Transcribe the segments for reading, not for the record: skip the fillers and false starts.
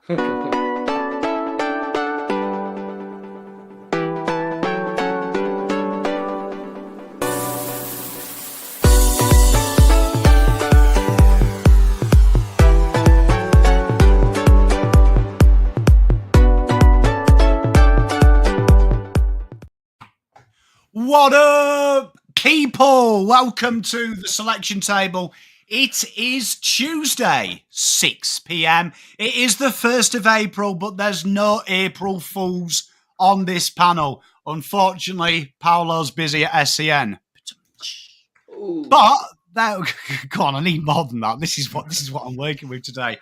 What up, people? Welcome to the selection table. It is Tuesday, 6 p.m. It is the 1st of April, but there's no April Fools on this panel. Unfortunately, Paolo's busy at SCN. But go on, I need more than that. This is what I'm working with today.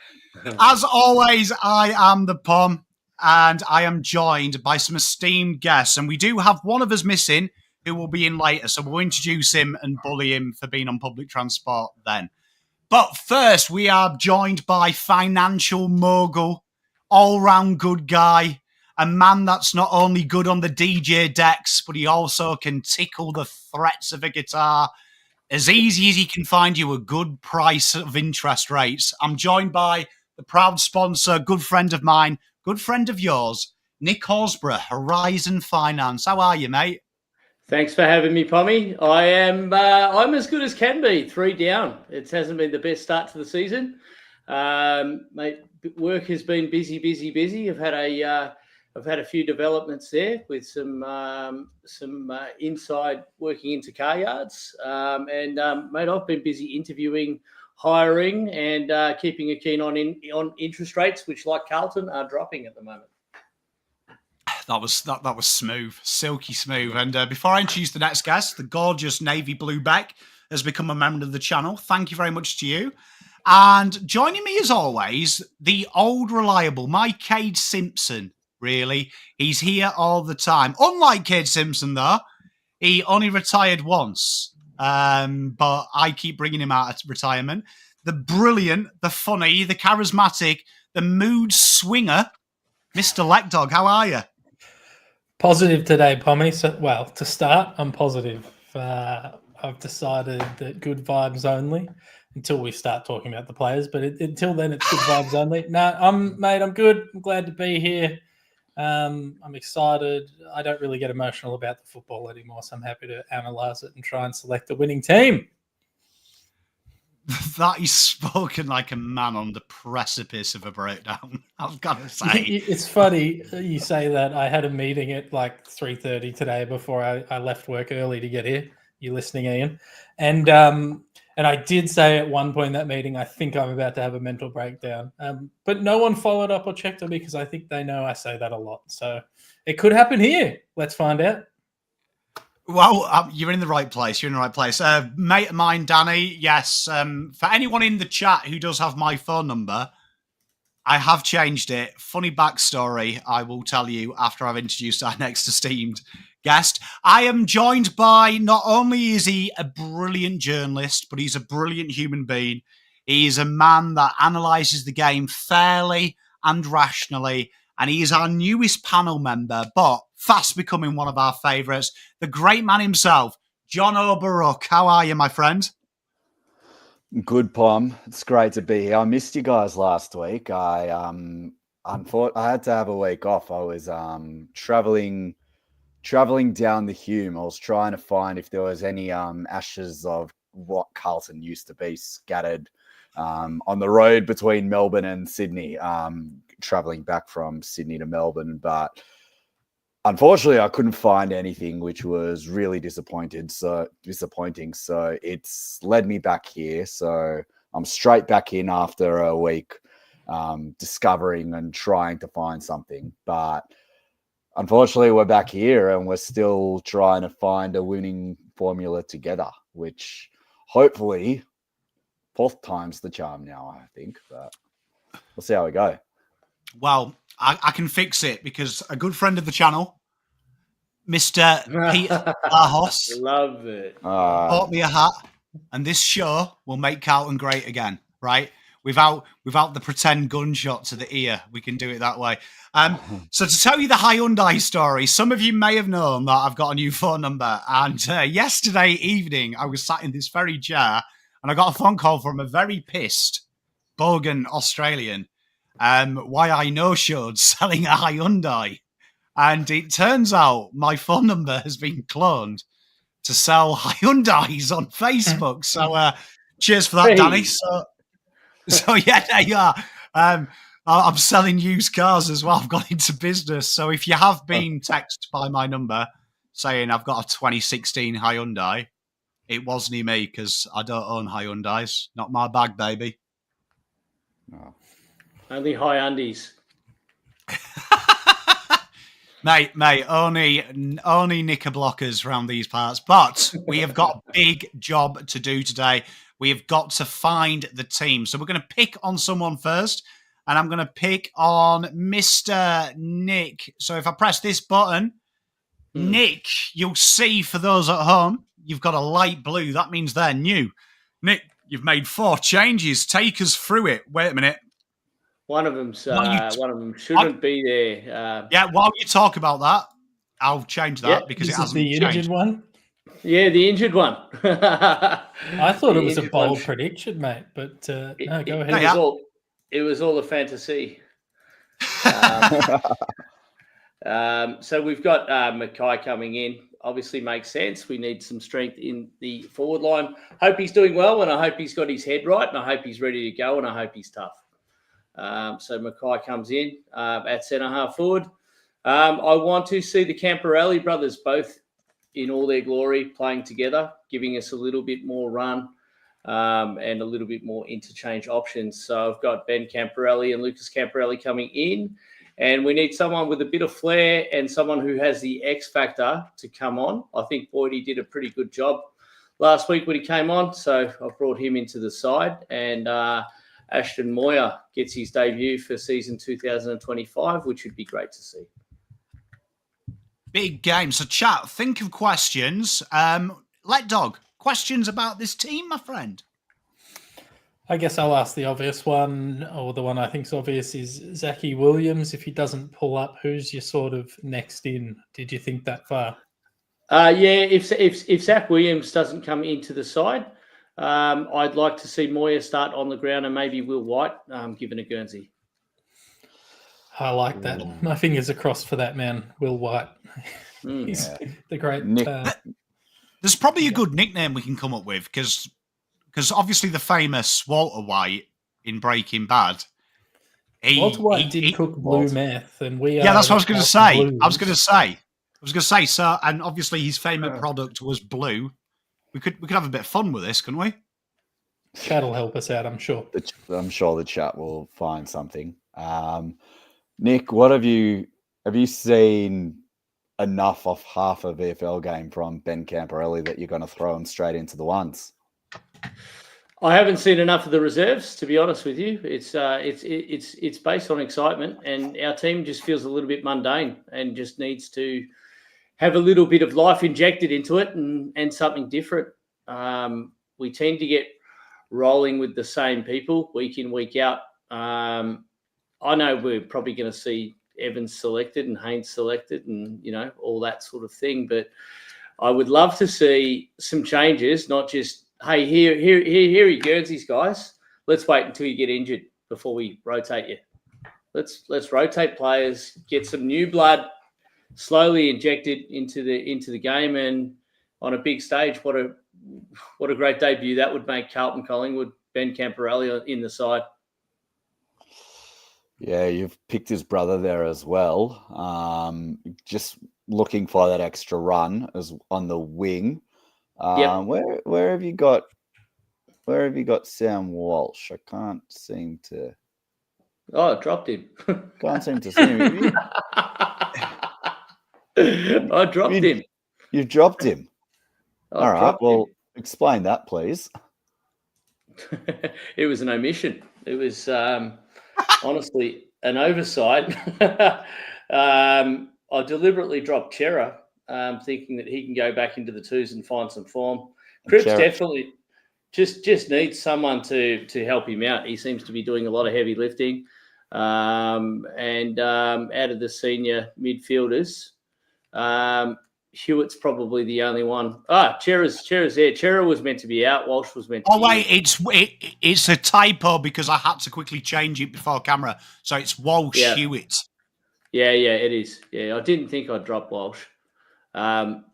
As always, I am the Pom, and I am joined by some esteemed guests. And we do have one of us missing, who will be in later, so we'll introduce him and bully him for being on public transport then. But first, we are joined by financial mogul, all-round good guy, a man that's not only good on the DJ decks, but he also can tickle the threats of a guitar as easy as he can find you a good price of interest rates. I'm joined by the proud sponsor, good friend of mine, good friend of yours, Nick Horsburgh, Horizon Finance. How are you, mate? Thanks for having me, Pommy. I'm as good as can be. 3 down. It hasn't been the best start to the season. Mate, work has been busy. I've had a few developments there with some inside working into car yards. Mate, I've been busy interviewing, hiring, and keeping a keen on interest rates, which, like Carlton, are dropping at the moment. That was smooth, silky smooth. And before I introduce the next guest, the gorgeous navy blue Beck has become a member of the channel. Thank you very much to you. And joining me as always, the old reliable, my Cade Simpson, really. He's here all the time. Unlike Cade Simpson, though, he only retired once. But I keep bringing him out of retirement. The brilliant, the funny, the charismatic, the mood swinger, Mr. Leckdog. How are you? Positive today, Pommy. So, well, to start, I'm positive. I've decided that good vibes only until we start talking about the players. But until then, it's good vibes only. No, I'm good. I'm glad to be here. I'm excited. I don't really get emotional about the football anymore, so I'm happy to analyse it and try and select a winning team. That is spoken like a man on the precipice of a breakdown, I've got to say. It's funny you say that. I had a meeting at like 3:30 today before I left work early to get here. You listening, Ian? And I did say at one point in that meeting, I think I'm about to have a mental breakdown. But no one followed up or checked on me because I think they know I say that a lot. So it could happen here. Let's find out. Well, you're in the right place. You're in the right place. Mate of mine, Danny, yes. For anyone in the chat who does have my phone number, I have changed it. Funny backstory, I will tell you after I've introduced our next esteemed guest. I am joined by, not only is he a brilliant journalist, but he's a brilliant human being. He is a man that analyses the game fairly and rationally. And he is our newest panel member, but fast becoming one of our favourites, the great man himself, John O'Baruck. How are you, my friend? Good, Pom. It's great to be here. I missed you guys last week. I had to have a week off. I was traveling down the Hume. I was trying to find if there was any ashes of what Carlton used to be scattered on the road between Melbourne and Sydney. Traveling back from Sydney to Melbourne, but unfortunately I couldn't find anything, which was really disappointing. So it's led me back here. So I'm straight back in after a week, discovering and trying to find something. But unfortunately we're back here and we're still trying to find a winning formula together, which hopefully 4th time's the charm now, I think, but we'll see how we go. Well, I can fix it because a good friend of the channel, Mr. Peter Lahos, love it. bought me a hat, and this show will make Carlton great again, right? Without the pretend gunshot to the ear, we can do it that way. So to tell you the Hyundai story, some of you may have known that I've got a new phone number, and yesterday evening I was sat in this very chair, and I got a phone call from a very pissed Bogan Australian. why I no-showed selling a Hyundai. And it turns out my phone number has been cloned to sell Hyundais on Facebook. So cheers for that, Hey. Danny. So yeah, there you are. I'm selling used cars as well. I've got into business. So if you have been texted by my number saying I've got a 2016 Hyundai, it wasn't me because I don't own Hyundais. Not my bag, baby. Oh. Only Hyundais. Mate, only knickerblockers around these parts. But we have got a big job to do today. We have got to find the team. So we're going to pick on someone first, and I'm going to pick on Mr. Nick. So if I press this button, Nick, you'll see for those at home, you've got a light blue. That means they're new. Nick, you've made 4 changes. Take us through it. Wait a minute. One of them shouldn't be there. Yeah, while you talk about that, I'll change that because it hasn't the changed. injured one. Yeah, the injured one. I thought it was a bold prediction, mate. But no, go ahead. It was all a fantasy. So we've got Mackay coming in. Obviously makes sense. We need some strength in the forward line. Hope he's doing well, and I hope he's got his head right, and I hope he's ready to go, and I hope he's tough. So Mackay comes in at centre half forward. I want to see the Camporelli brothers both in all their glory playing together, giving us a little bit more run and a little bit more interchange options. So I've got Ben Camporelli and Lucas Camporelli coming in, and we need someone with a bit of flair and someone who has the X factor to come on. I think Boydie did a pretty good job last week when he came on, so I've brought him into the side, and Ashton Moyer gets his debut for season 2025, which would be great to see. Big game. So, chat, think of questions. Let Dog, questions about this team, my friend? I guess I'll ask the obvious one, or the one I think is obvious, is Zachy Williams. If he doesn't pull up, who's your sort of next in? Did you think that far? If Zach Williams doesn't come into the side, I'd like to see Moyer start on the ground and maybe Will White given a Guernsey. I like that. My fingers are crossed for that man, Will White. He's the great. There's probably a good nickname we can come up with because obviously the famous Walter White in Breaking Bad. Walter White did cook blue meth, and we are. Yeah, that's what I was going to say. Blues. I was going to say, so, and obviously his favourite product was blue. We could have a bit of fun with this, couldn't we? Chat'll help us out, I'm sure. I'm sure the chat will find something. Nick, what have you seen enough of half a VFL game from Ben Camporelli that you're going to throw him straight into the ones? I haven't seen enough of the reserves, to be honest with you. It's based on excitement, and our team just feels a little bit mundane and just needs to have a little bit of life injected into it and something different. We tend to get rolling with the same people week in, week out. I know we're probably going to see Evans selected and Haynes selected and, all that sort of thing. But I would love to see some changes, not just, hey, here are Guernseys, guys. Let's wait until you get injured before we rotate you. Let's rotate players, get some new blood slowly injected into the game, and on a big stage, what a great debut that would make Carlton Collingwood, Ben Camporelli in the side. Yeah, you've picked his brother there as well. Just looking for that extra run as on the wing. Where have you got Sam Walsh? I can't seem to. Oh, I dropped him. Can't seem to see him. I dropped him. You dropped him. All right. Well, explain that, please. It was an omission. It was honestly an oversight. I deliberately dropped Chera, thinking that he can go back into the twos and find some form. Cripps definitely just needs someone to help him out. He seems to be doing a lot of heavy lifting. And out of the senior midfielders, Hewitt's probably the only one. Chera's there. Chera was meant to be out. Walsh was meant to be wait, in. it's a typo because I had to quickly change it before camera. So it's Walsh Hewitt. Yeah, it is. Yeah, I didn't think I'd drop Walsh. It's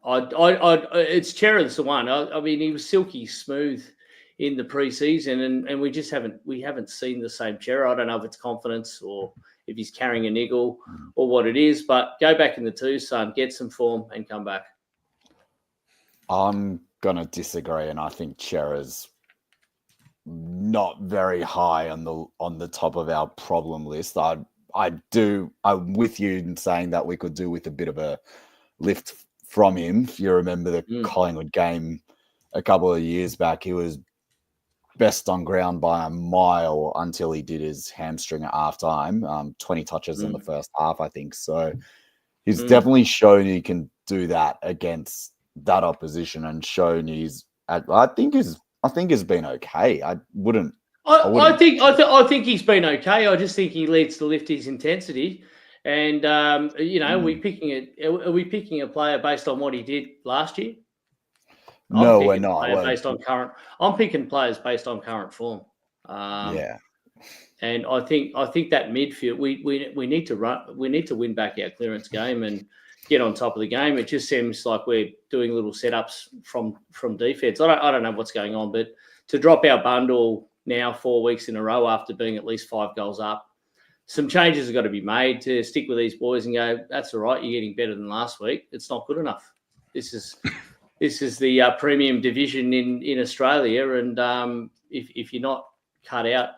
Chera's the one. I mean, he was silky smooth in the preseason, and we haven't seen the same Chera. I don't know if it's confidence or if he's carrying a niggle or what it is, but go back in the twos, son, get some form and come back. I'm gonna disagree, and I think Chera's not very high on the top of our problem list. I'm with you in saying that we could do with a bit of a lift from him. If you remember the Collingwood game a couple of years back, he was best on ground by a mile until he did his hamstring at halftime. 20 touches in the first half, I think. So he's definitely shown he can do that against that opposition, and shown I think he's been okay. I think he's been okay. I just think he needs to lift his intensity. And are we picking a player based on what he did last year? No, we're not. I'm picking players based on current form. And I think that midfield we need to run. We need to win back our clearance game and get on top of the game. It just seems like we're doing little setups from defense. I don't know what's going on, but to drop our bundle now 4 weeks in a row after being at least 5 goals up, some changes have got to be made to stick with these boys and go, that's all right, you're getting better than last week. It's not good enough. This is the premium division in Australia, and if you're not cut out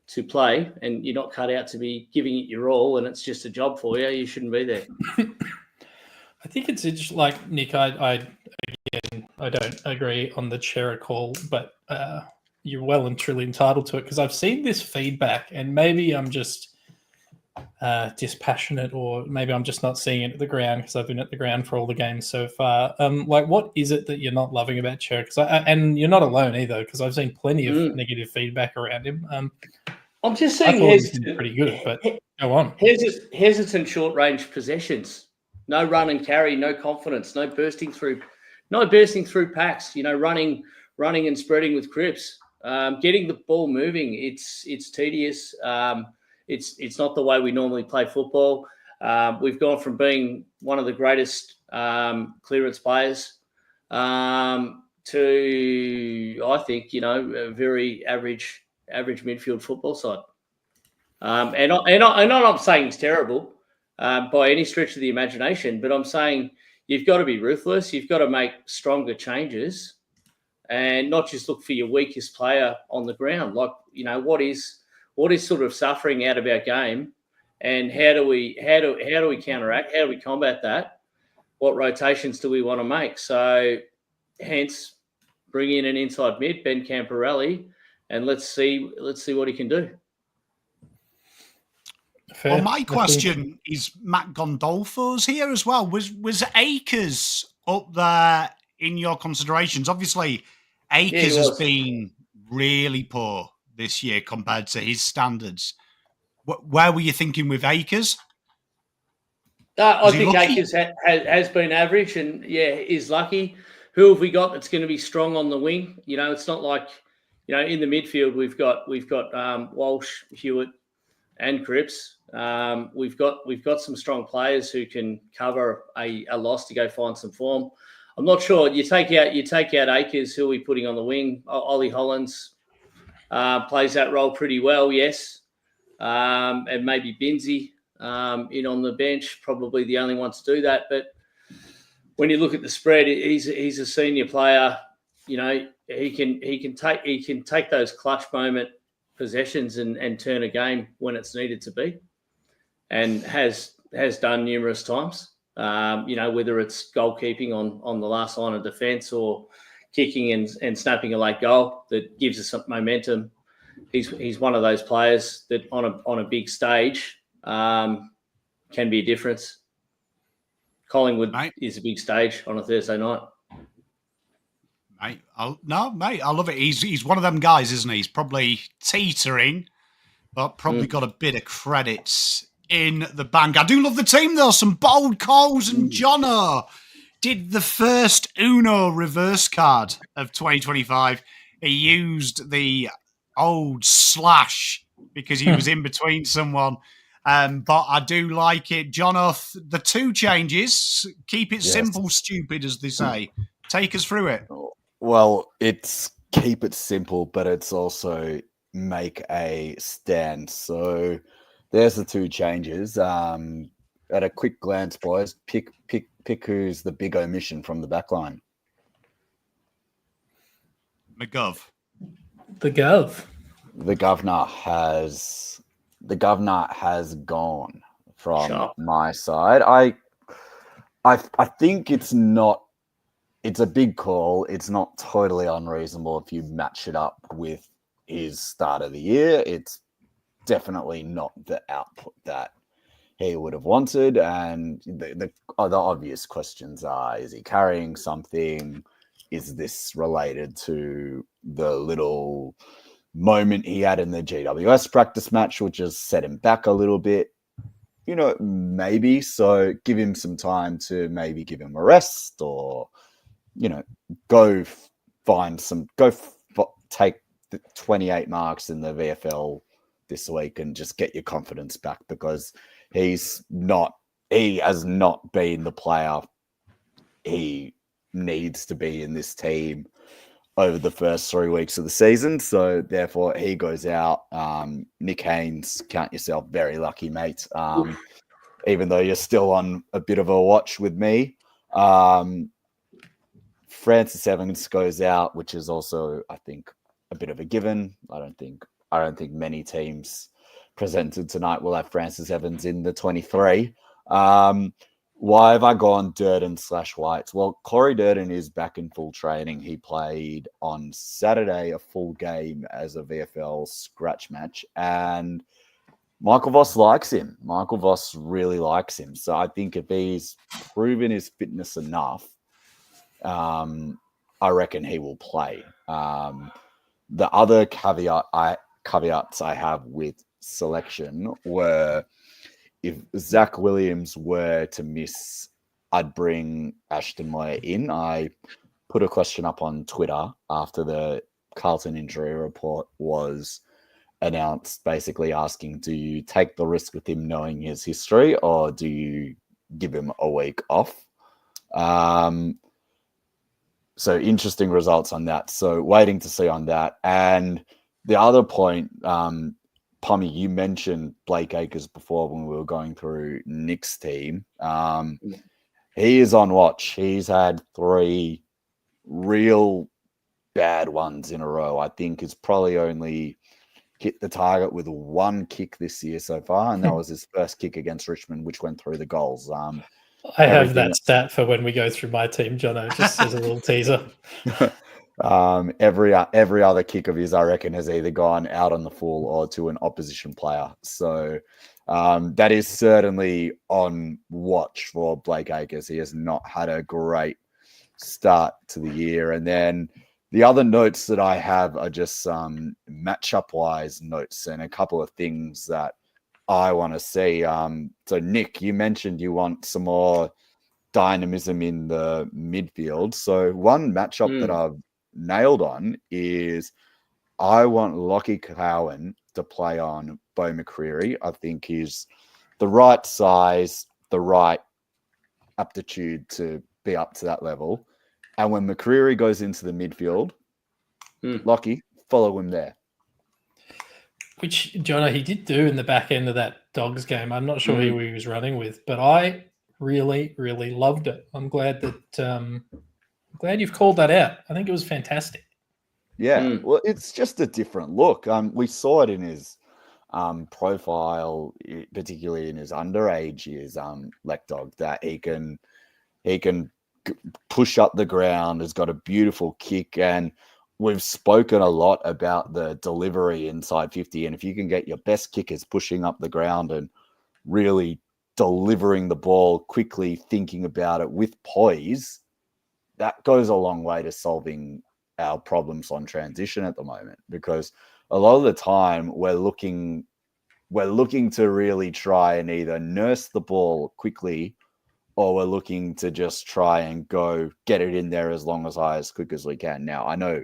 to play and you're not cut out to be giving it your all, and it's just a job for you, you shouldn't be there. I think it's interesting. Like Nick, I don't agree on the Chera call, but you're well and truly entitled to it, because I've seen this feedback, and maybe I'm just dispassionate, or maybe I'm just not seeing it at the ground because I've been at the ground for all the games so far. What is it that you're not loving about Chera? And you're not alone either, because I've seen plenty of negative feedback around him. I'm just saying he's pretty good, but go on. Hesitant short range possessions. No run and carry, no confidence, no bursting through packs. Running and spreading with Cripps, getting the ball moving. It's tedious. It's not the way we normally play football. We've gone from being one of the greatest clearance players to, I think, a very average midfield football side. And I'm not saying it's terrible by any stretch of the imagination, but I'm saying you've got to be ruthless. You've got to make stronger changes, and not just look for your weakest player on the ground. Like, what is sort of suffering out of our game, and how do we counteract? How do we combat that? What rotations do we want to make? So, hence, bring in an inside mid, Ben Camporelli, and let's see what he can do. Fair. Well, my question is, Matt Gondolfo's here as well. Was Akers up there in your considerations? Obviously, Akers has been really poor this year compared to his standards. Where were you thinking with Akers? I think Akers has been average, and is lucky. Who have we got that's going to be strong on the wing? It's not like, in the midfield we've got Walsh, Hewitt, and Cripps. We've got some strong players who can cover a loss to go find some form. I'm not sure. You take out Akers, who are we putting on the wing? Ollie Hollands plays that role pretty well, yes. And maybe Binzi in on the bench, probably the only one to do that. But when you look at the spread, he's a senior player. He can take those clutch moment possessions and turn a game when it's needed to be, and has done numerous times. Whether it's goalkeeping on the last line of defence, or kicking and snapping a late goal that gives us some momentum. He's one of those players that on a big stage can be a difference. Collingwood is a big stage on a Thursday night. Mate, I love it. He's one of them guys, isn't he? He's probably teetering, but probably got a bit of credits in the bank. I do love the team, though. Some bold calls, and Jono, did the first Uno reverse card of 2025. He used the old slash because he was in between someone. But I do like it. Jonoth, the 2 changes. Keep it simple, stupid, as they say. Take us through it. Well, it's keep it simple, but it's also make a stand. So there's the 2 changes. At a quick glance, boys, pick who's the big omission from the back line. McGov. The Gov. The governor has gone from my side. I think it's a big call. It's not totally unreasonable if you match it up with his start of the year. It's definitely not the output that he would have wanted. And the obvious questions are, is he carrying something? Is this related to the little moment he had in the GWS practice match, which has set him back a little bit? Maybe. So give him some time to maybe give him a rest, or, go take the 28 marks in the VFL this week and just get your confidence back, because he has not been the player he needs to be in this team over the first 3 weeks of the season. So therefore he goes out. Nick Haynes, count yourself very lucky, mate. Even though you're still on a bit of a watch with me. Francis Evans goes out, which is also, I think, a bit of a given. I don't think many teams presented tonight will have Francis Evans in the 23. Why have I gone Durden/Whites? Well, Corey Durden is back in full training. He played on Saturday a full game as a VFL scratch match, and Michael Voss likes him. Michael Voss really likes him. So I think if he's proven his fitness enough, I reckon he will play. The other caveats I have with selection were, if Zach Williams were to miss, I'd bring Ashton Moyer in. I put a question up on Twitter after the Carlton injury report was announced, basically asking, do you take the risk with him knowing his history, or do you give him a week off? So interesting results on that. So waiting to see on that. And the other point, Pommy, you mentioned Blake Acres before when we were going through Nick's team. He is on watch. He's had 3 real bad ones in a row. I think he's probably only hit the target with 1 kick this year so far, and that was his first kick against Richmond, which went through the goals. I have that stat for when we go through my team, Jono, just as a little teaser. Every other kick of his, I reckon, has either gone out on the full or to an opposition player. So that is certainly on watch for Blake Acres. He has not had a great start to the year. And then the other notes that I have are just some matchup-wise notes and a couple of things that I want to see. So, Nick, you mentioned you want some more dynamism in the midfield. So one matchup that I've nailed on is I want Lockie Cowan to play on Beau McCreary. I think he's the right size, the right aptitude to be up to that level. And when McCreary goes into the midfield, Lockie, follow him there. Which, Jono, he did do in the back end of that Dogs game. I'm not sure who he was running with, but I really, really loved it. I'm glad that glad you've called that out. I think it was fantastic. Yeah, well, it's just a different look. We saw it in his profile, particularly in his underage years, Lek Dog, that he can push up the ground, has got a beautiful kick, and we've spoken a lot about the delivery inside 50. And if you can get your best kickers pushing up the ground and really delivering the ball quickly, thinking about it with poise, that goes a long way to solving our problems on transition at the moment. Because a lot of the time we're looking to really try and either nurse the ball quickly or we're looking to just try and go get it in there as quick as we can. Now, I know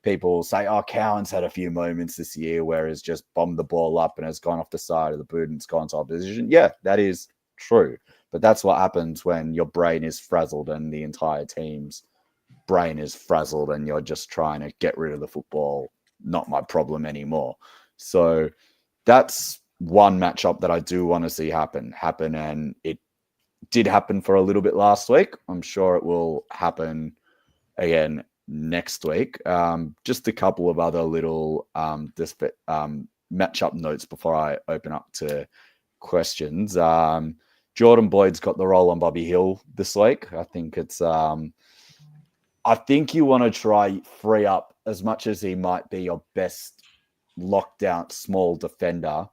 people say, oh, Cowan's had a few moments this year where he's just bombed the ball up and has gone off the side of the boot and it's gone to opposition. Yeah, that is true. But that's what happens when your brain is frazzled and the entire team's brain is frazzled and you're just trying to get rid of the football. Not my problem anymore. So that's one matchup that I do want to see happen. And it did happen for a little bit last week. I'm sure it will happen again next week. Just a couple of other little matchup notes before I open up to questions. Jordan Boyd's got the role on Bobby Hill this week. I think it's I think you want to try free up, as much as he might be your best lockdown small defender,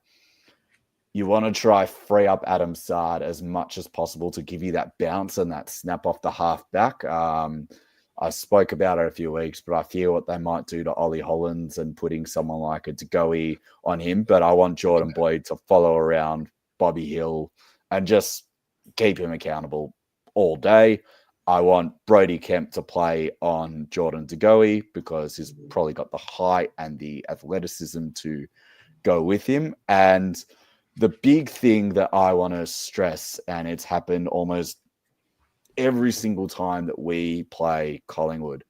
you want to try free up Adam Sard as much as possible to give you that bounce and that snap off the half back. I spoke about it a few weeks, but I fear what they might do to Ollie Hollands and putting someone like a Degoe on him. But I want Jordan Boyd to follow around Bobby Hill and just keep him accountable all day. I want Brodie Kemp to play on Jordan Degoe because he's probably got the height and the athleticism to go with him. And the big thing that I want to stress, and it's happened almost every single time that we play Collingwood,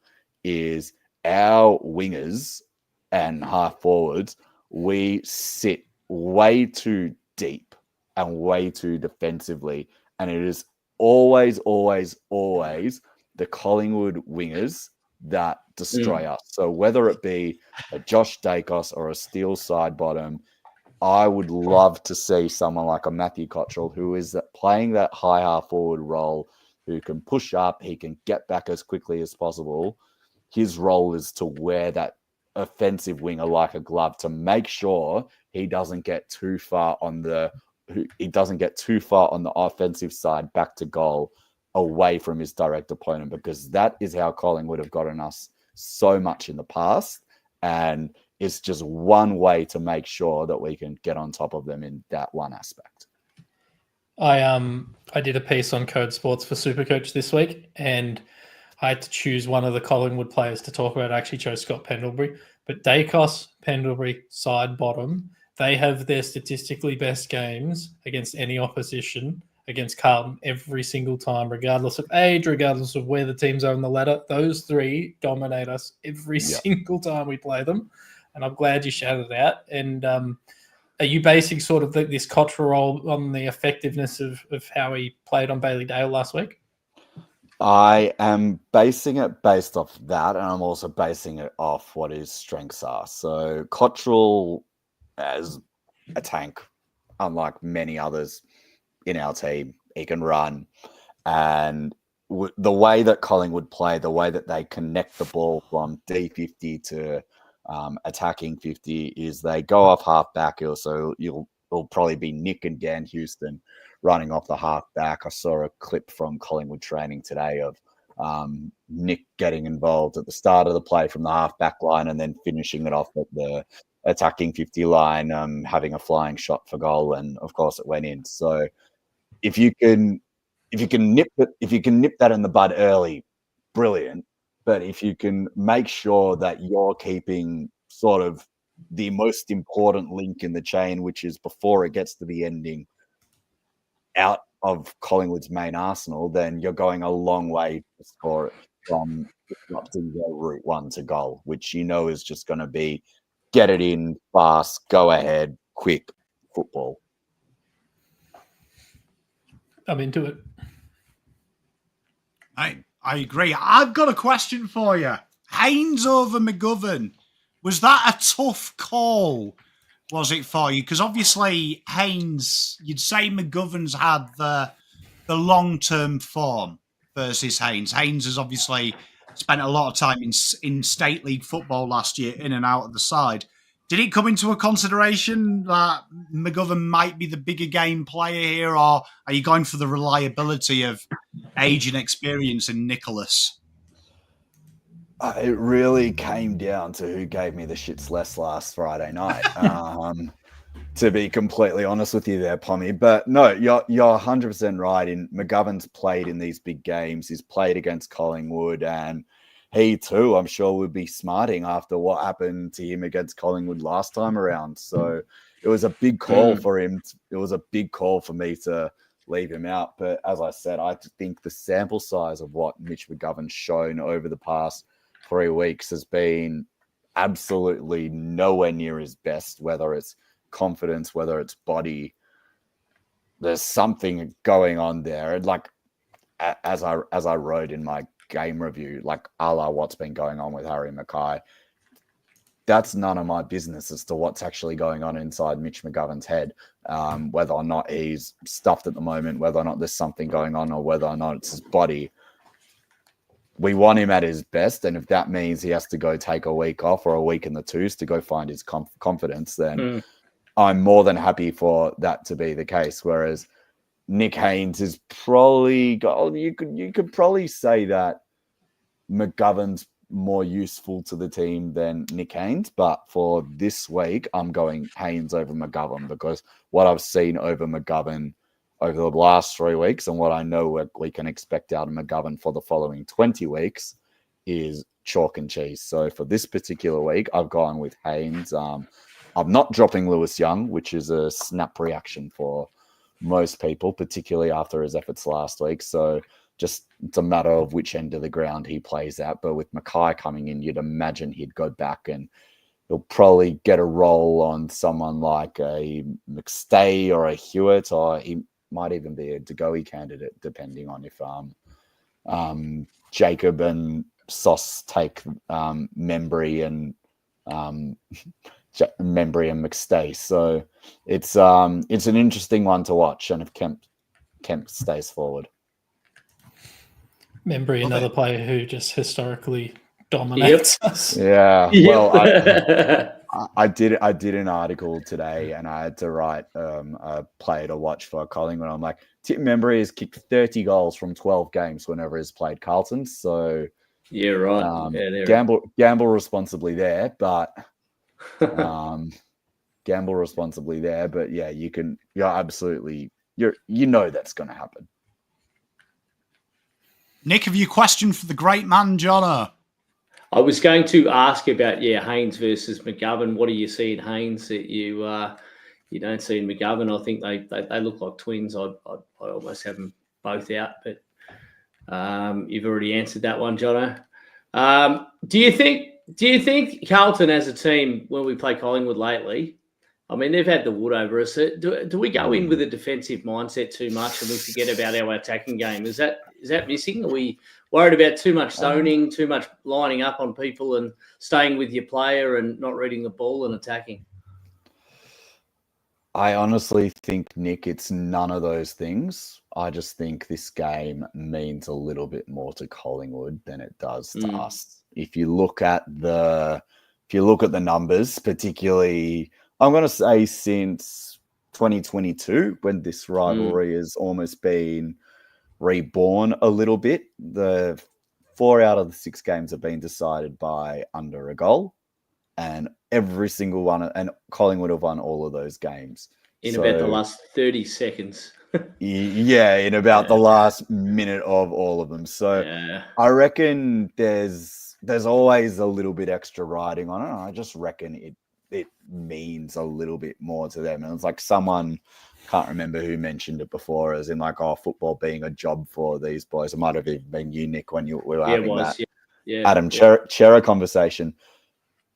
is our wingers and half forwards, we sit way too deep and way too defensively. And it is always the Collingwood wingers that destroy us. So whether it be a Josh Dacos or a Steele side bottom, I would love to see someone like a Matthew Cottrell who is playing that high half forward role, who can push up, he can get back as quickly as possible. His role is to wear that offensive winger like a glove to make sure he doesn't get too far on the offensive side back to goal away from his direct opponent, because that is how Collingwood have gotten us so much in the past. And it's just one way to make sure that we can get on top of them in that one aspect. I did a piece on Code Sports for Supercoach this week, and I had to choose one of the Collingwood players to talk about. I actually chose Scott Pendlebury, but Dacos, Pendlebury, side bottom, they have their statistically best games against any opposition against Carlton every single time, regardless of age, regardless of where the teams are on the ladder. Those three dominate us every single time we play them. And I'm glad you shouted it out. And are you basing sort of this Cottrell role on the effectiveness of how he played on Bailey Dale last week? I am basing it based off that, and I'm also basing it off what his strengths are. So Cottrell as a tank, unlike many others in our team, he can run. And the way that Collingwood play, the way that they connect the ball from D50 to attacking 50 is they go off half back. So it'll probably be Nick and Dan Houston running off the half back. I saw a clip from Collingwood training today of Nick getting involved at the start of the play from the half back line and then finishing it off at the attacking 50 line, having a flying shot for goal, and of course it went in. So if you can nip that in the bud early, brilliant. But if you can make sure that you're keeping sort of the most important link in the chain, which is before it gets to the ending, out of Collingwood's main arsenal, then you're going a long way to score it from disrupting their route one to goal, which you know is just going to be get it in fast, go ahead, quick football. I'm into it. I agree. I've got a question for you. Haynes over McGovern. Was that a tough call, was it for you? Because obviously Haynes, you'd say McGovern's had the long-term form versus Haynes. Haynes has obviously spent a lot of time in state league football last year, in and out of the side. Did it come into a consideration that McGovern might be the bigger game player here, or are you going for the reliability of age and experience in Nicholas? It really came down to who gave me the shits less last Friday night. to be completely honest with you there, Pommy. But no, you're 100% right. In McGovern's played in these big games. He's played against Collingwood, and he too, I'm sure, would be smarting after what happened to him against Collingwood last time around. So it was a big call for him. It was a big call for me to leave him out. But as I said, I think the sample size of what Mitch McGovern's shown over the past 3 weeks has been absolutely nowhere near his best, whether it's confidence, whether it's body. There's something going on there. And like as I wrote in my game review, like a la what's been going on with Harry Mackay, that's none of my business as to what's actually going on inside Mitch McGovern's head. Whether or not he's stuffed at the moment, whether or not there's something going on, or whether or not it's his body. We want him at his best, and if that means he has to go take a week off or a week in the twos to go find his confidence, then I'm more than happy for that to be the case. Whereas Nick Haynes is probably got, you could probably say that McGovern's more useful to the team than Nick Haynes, but for this week, I'm going Haynes over McGovern, because what I've seen over McGovern over the last 3 weeks and what I know we can expect out of McGovern for the following 20 weeks is chalk and cheese. So for this particular week, I've gone with Haynes. I'm not dropping Lewis Young, which is a snap reaction for most people, particularly after his efforts last week. So just it's a matter of which end of the ground he plays at. But with Mackay coming in, you'd imagine he'd go back and he'll probably get a role on someone like a McStay or a Hewitt, or he might even be a DeGoey candidate, depending on if Jacob and Sauce take Membry and McStay. So it's an interesting one to watch, and if Kemp stays forward. Membry, another player who just historically dominates us. Yeah. Well, I did an article today, and I had to write a player to watch for Collingwood. I'm like, Tim Membry has kicked 30 goals from 12 games whenever he's played Carlton. So yeah, right. Gamble responsibly there, but gamble responsibly there. But yeah, you're absolutely you know that's going to happen. Nick, have you a question for the great man, Jono? I was going to ask about Haynes versus McGovern. What do you see in Haynes that you don't see in McGovern? I think they look like twins. I almost have them both out, but you've already answered that one, Jono. Do you think Carlton as a team, when we play Collingwood lately, I mean, they've had the wood over us. Do we go in with a defensive mindset too much and we forget about our attacking game? Is that missing? Are we worried about too much zoning, too much lining up on people and staying with your player and not reading the ball and attacking? I honestly think, Nick, it's none of those things. I just think this game means a little bit more to Collingwood than it does to us. If you look at the numbers, particularly, I'm going to say since 2022, when this rivalry has almost been reborn a little bit, the 4 out of the 6 games have been decided by under a goal, and every single one, and Collingwood have won all of those games in about the last 30 seconds. Yeah, in about the last minute of all of them. So I reckon there's always a little bit extra riding on it. I just reckon it means a little bit more to them. And it's like someone, can't remember who mentioned it before, as in like, football being a job for these boys. It might have even been you, Nick, when we were having that Adam Chera conversation.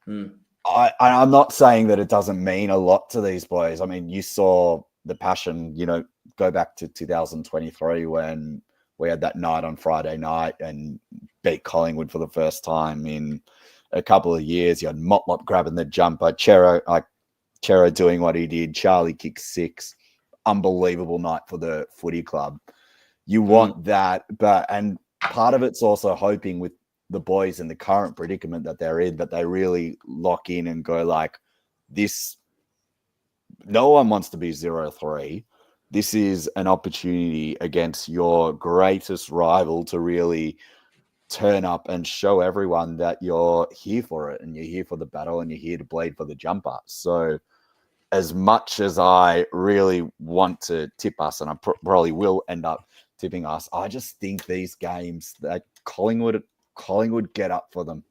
I'm not saying that it doesn't mean a lot to these boys. I mean, you saw the passion, go back to 2023 when we had that night on Friday night and beat Collingwood for the first time in a couple of years. You had Motlop grabbing the jumper, Chera doing what he did, Charlie kicked 6. Unbelievable night for the footy club. You want that, and part of it's also hoping with the boys in the current predicament that they're in, that they really lock in and go like this. No one wants to be 0-3. This is an opportunity against your greatest rival to really turn up and show everyone that you're here for it, and you're here for the battle, and you're here to bleed for the jumper. So as much as I really want to tip us, and I probably will end up tipping us, I just think these games that Collingwood get up for them.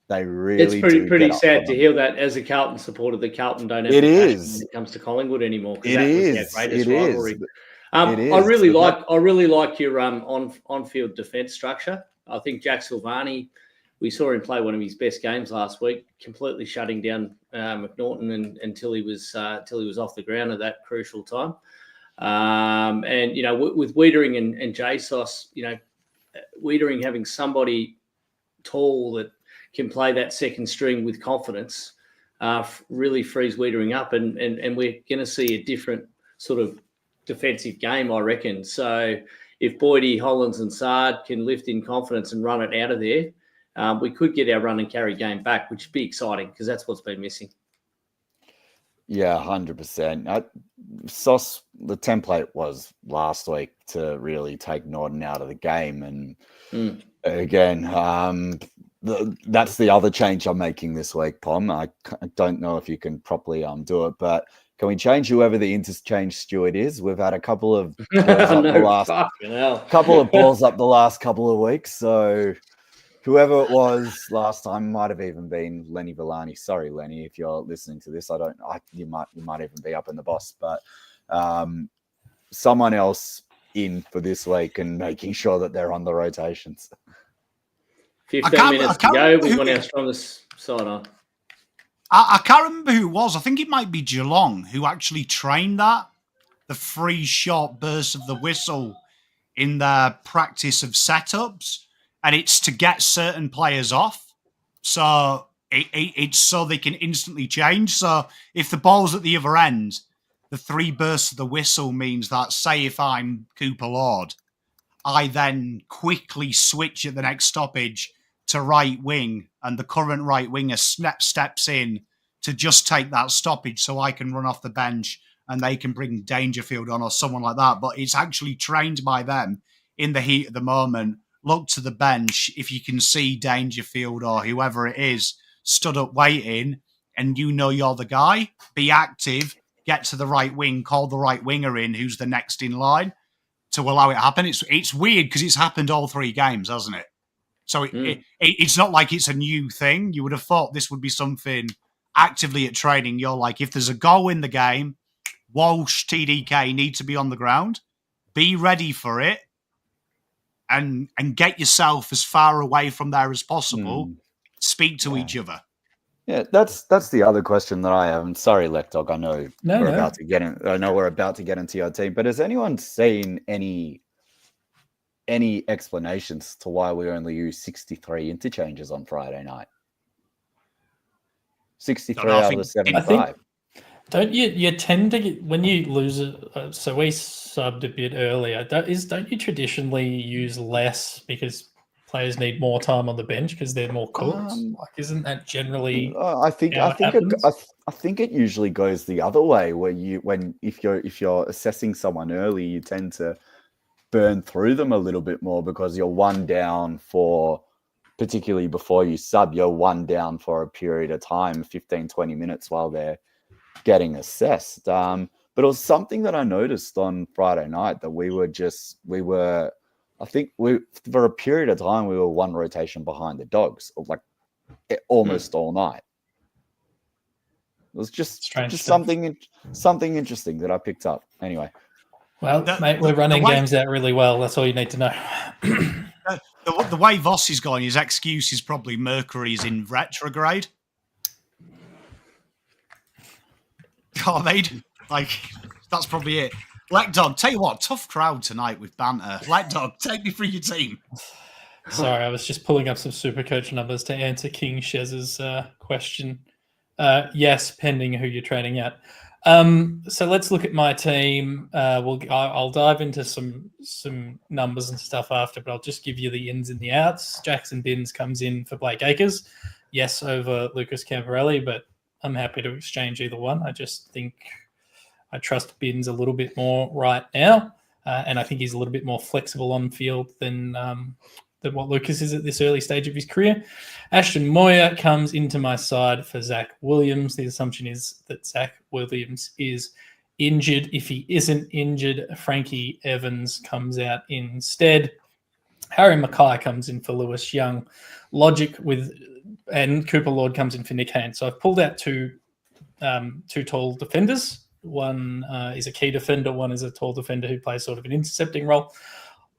They really It's pretty get up sad for to them. hear that as a Carlton supporter, the Carlton don't have It the passion is. when it comes to Collingwood anymore, because It that was is. our greatest It is. rivalry. It is. I really But like your on-field defence structure. I think Jack Silvani, we saw him play one of his best games last week, completely shutting down McNaughton until he was off the ground at that crucial time. And you know, with Wiedering and JSOS, you know, Wiedering having somebody tall that can play that second string with confidence really frees Wiedering up, and we're going to see a different sort of defensive game, I reckon. So if Boydie, Hollins and Sard can lift in confidence and run it out of there, we could get our run and carry game back, which would be exciting because that's what's been missing. Yeah, 100%. Sauce, the template was last week to really take Norton out of the game. And again, that's the other change I'm making this week, Pom. I don't know if you can properly do it, but can we change whoever the interchange steward is? We've had a couple of balls up the last couple of weeks. So whoever it was last time might have even been Lenny Villani. Sorry, Lenny, if you're listening to this. You might even be up in the boss, but someone else in for this week and making sure that they're on the rotations. 15 minutes to go. We want our strongest side on. I can't remember who it was. I think it might be Geelong who actually trained that, the 3 short bursts of the whistle in their practice of setups, and it's to get certain players off. So it's so they can instantly change. So if the ball's at the other end, the 3 bursts of the whistle means that, say if I'm Cooper Lord, I then quickly switch at the next stoppage to right wing, and the current right winger steps in to just take that stoppage so I can run off the bench and they can bring Dangerfield on or someone like that. But it's actually trained by them in the heat of the moment. Look to the bench. If you can see Dangerfield or whoever it is stood up waiting and you know you're the guy, be active, get to the right wing, call the right winger in who's the next in line to allow it to happen. It's weird because it's happened all 3 games, hasn't it? So it's not like it's a new thing. You would have thought this would be something actively at training. You're like, if there's a goal in the game, Walsh, TDK need to be on the ground. Be ready for it and get yourself as far away from there as possible. Speak to each other. Yeah, that's the other question that I have. And sorry, Lecdog, I know about to get in. I know we're about to get into your team, but has anyone seen any explanations to why we only use 63 interchanges on Friday night? 63 out of the 75. Don't you tend to get, when you lose it? So we subbed a bit earlier. Don't you traditionally use less because players need more time on the bench because they're more cooked? Isn't that generally? I think it usually goes the other way, where if you're assessing someone early, you tend to burn through them a little bit more because you're one down for, particularly before you sub, you're one down for a period of time, 15, 20 minutes while they're getting assessed. But it was something that I noticed on Friday night that for a period of time, we were 1 rotation behind the Dogs, like almost all night. It was just something interesting that I picked up. Anyway. Well, mate, we're running games out really well. That's all you need to know. The way Voss is going, his excuse is probably Mercury's in retrograde. Oh, that's probably it. Lecdog, tell you what, tough crowd tonight with banter. Lecdog, take me through your team. Sorry, I was just pulling up some Supercoach numbers to answer King Shez's question. Yes, pending who you're training at. So let's look at my team. I'll dive into some numbers and stuff after, but I'll just give you the ins and the outs. Jackson Binns comes in for Blake Acres. Yes, over Lucas Camvarelli, but I'm happy to exchange either one. I just think I trust Binns a little bit more right now, and I think he's a little bit more flexible on field than than what Lucas is at this early stage of his career. Ashton Moyer comes into my side for Zach Williams. The assumption is that Zach Williams is injured. If he isn't injured, Frankie Evans comes out instead. Harry Mackay comes in for Lewis Young. And Cooper Lord comes in for Nick Haynes. So I've pulled out two tall defenders. One is a key defender. One is a tall defender who plays sort of an intercepting role.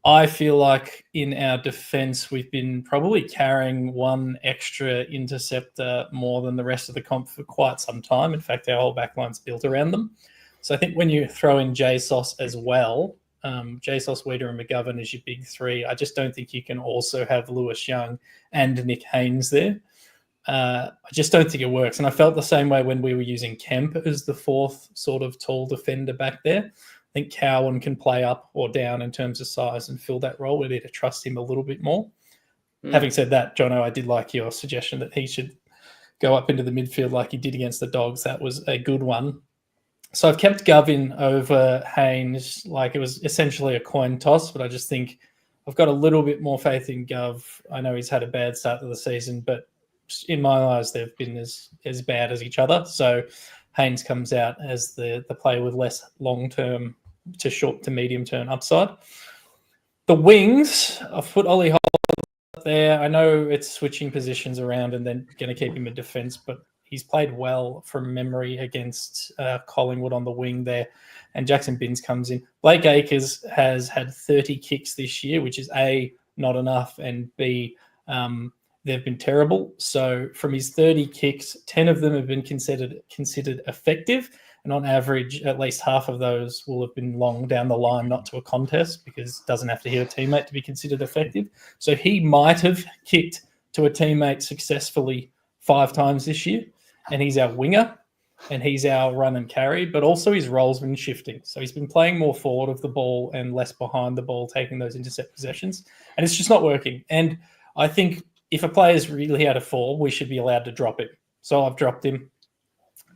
I feel like in our defence, we've been probably carrying one extra interceptor more than the rest of the comp for quite some time. In fact, our whole backline's built around them. So I think when you throw in J-Sauce as well, J-Sauce, Weeder and McGovern is your big three. I just don't think you can also have Lewis Young and Nick Haynes there. I just don't think it works. And I felt the same way when we were using Kemp as the fourth sort of tall defender back there. I think Cowan can play up or down in terms of size and fill that role. We need to trust him a little bit more. Having said that, Jono, I did like your suggestion that he should go up into the midfield like he did against the Dogs. That was a good one. So I've kept Govin over Haynes. Like, it was essentially a coin toss, but I just think I've got a little bit more faith in Gov. I know he's had a bad start to the season, but in my eyes, they've been as bad as each other. So Haynes comes out as the player with less long-term to short to medium-term upside. The wings, I've put Ollie Holt up there. I know it's switching positions around and then going to keep him in defence, but he's played well from memory against Collingwood on the wing there. And Jackson Binns comes in. Blake Acres has had 30 kicks this year, which is A, not enough, and B, they've been terrible. So from his 30 kicks, 10 of them have been considered effective. And on average, at least half of those will have been long down the line, not to a contest, because it doesn't have to hit a teammate to be considered effective. So he might have kicked to a teammate successfully 5 times this year. And he's our winger and he's our run and carry, but also his role's been shifting. So he's been playing more forward of the ball and less behind the ball, taking those intercept possessions. And it's just not working. And I think if a player's really out of form, we should be allowed to drop him. So I've dropped him.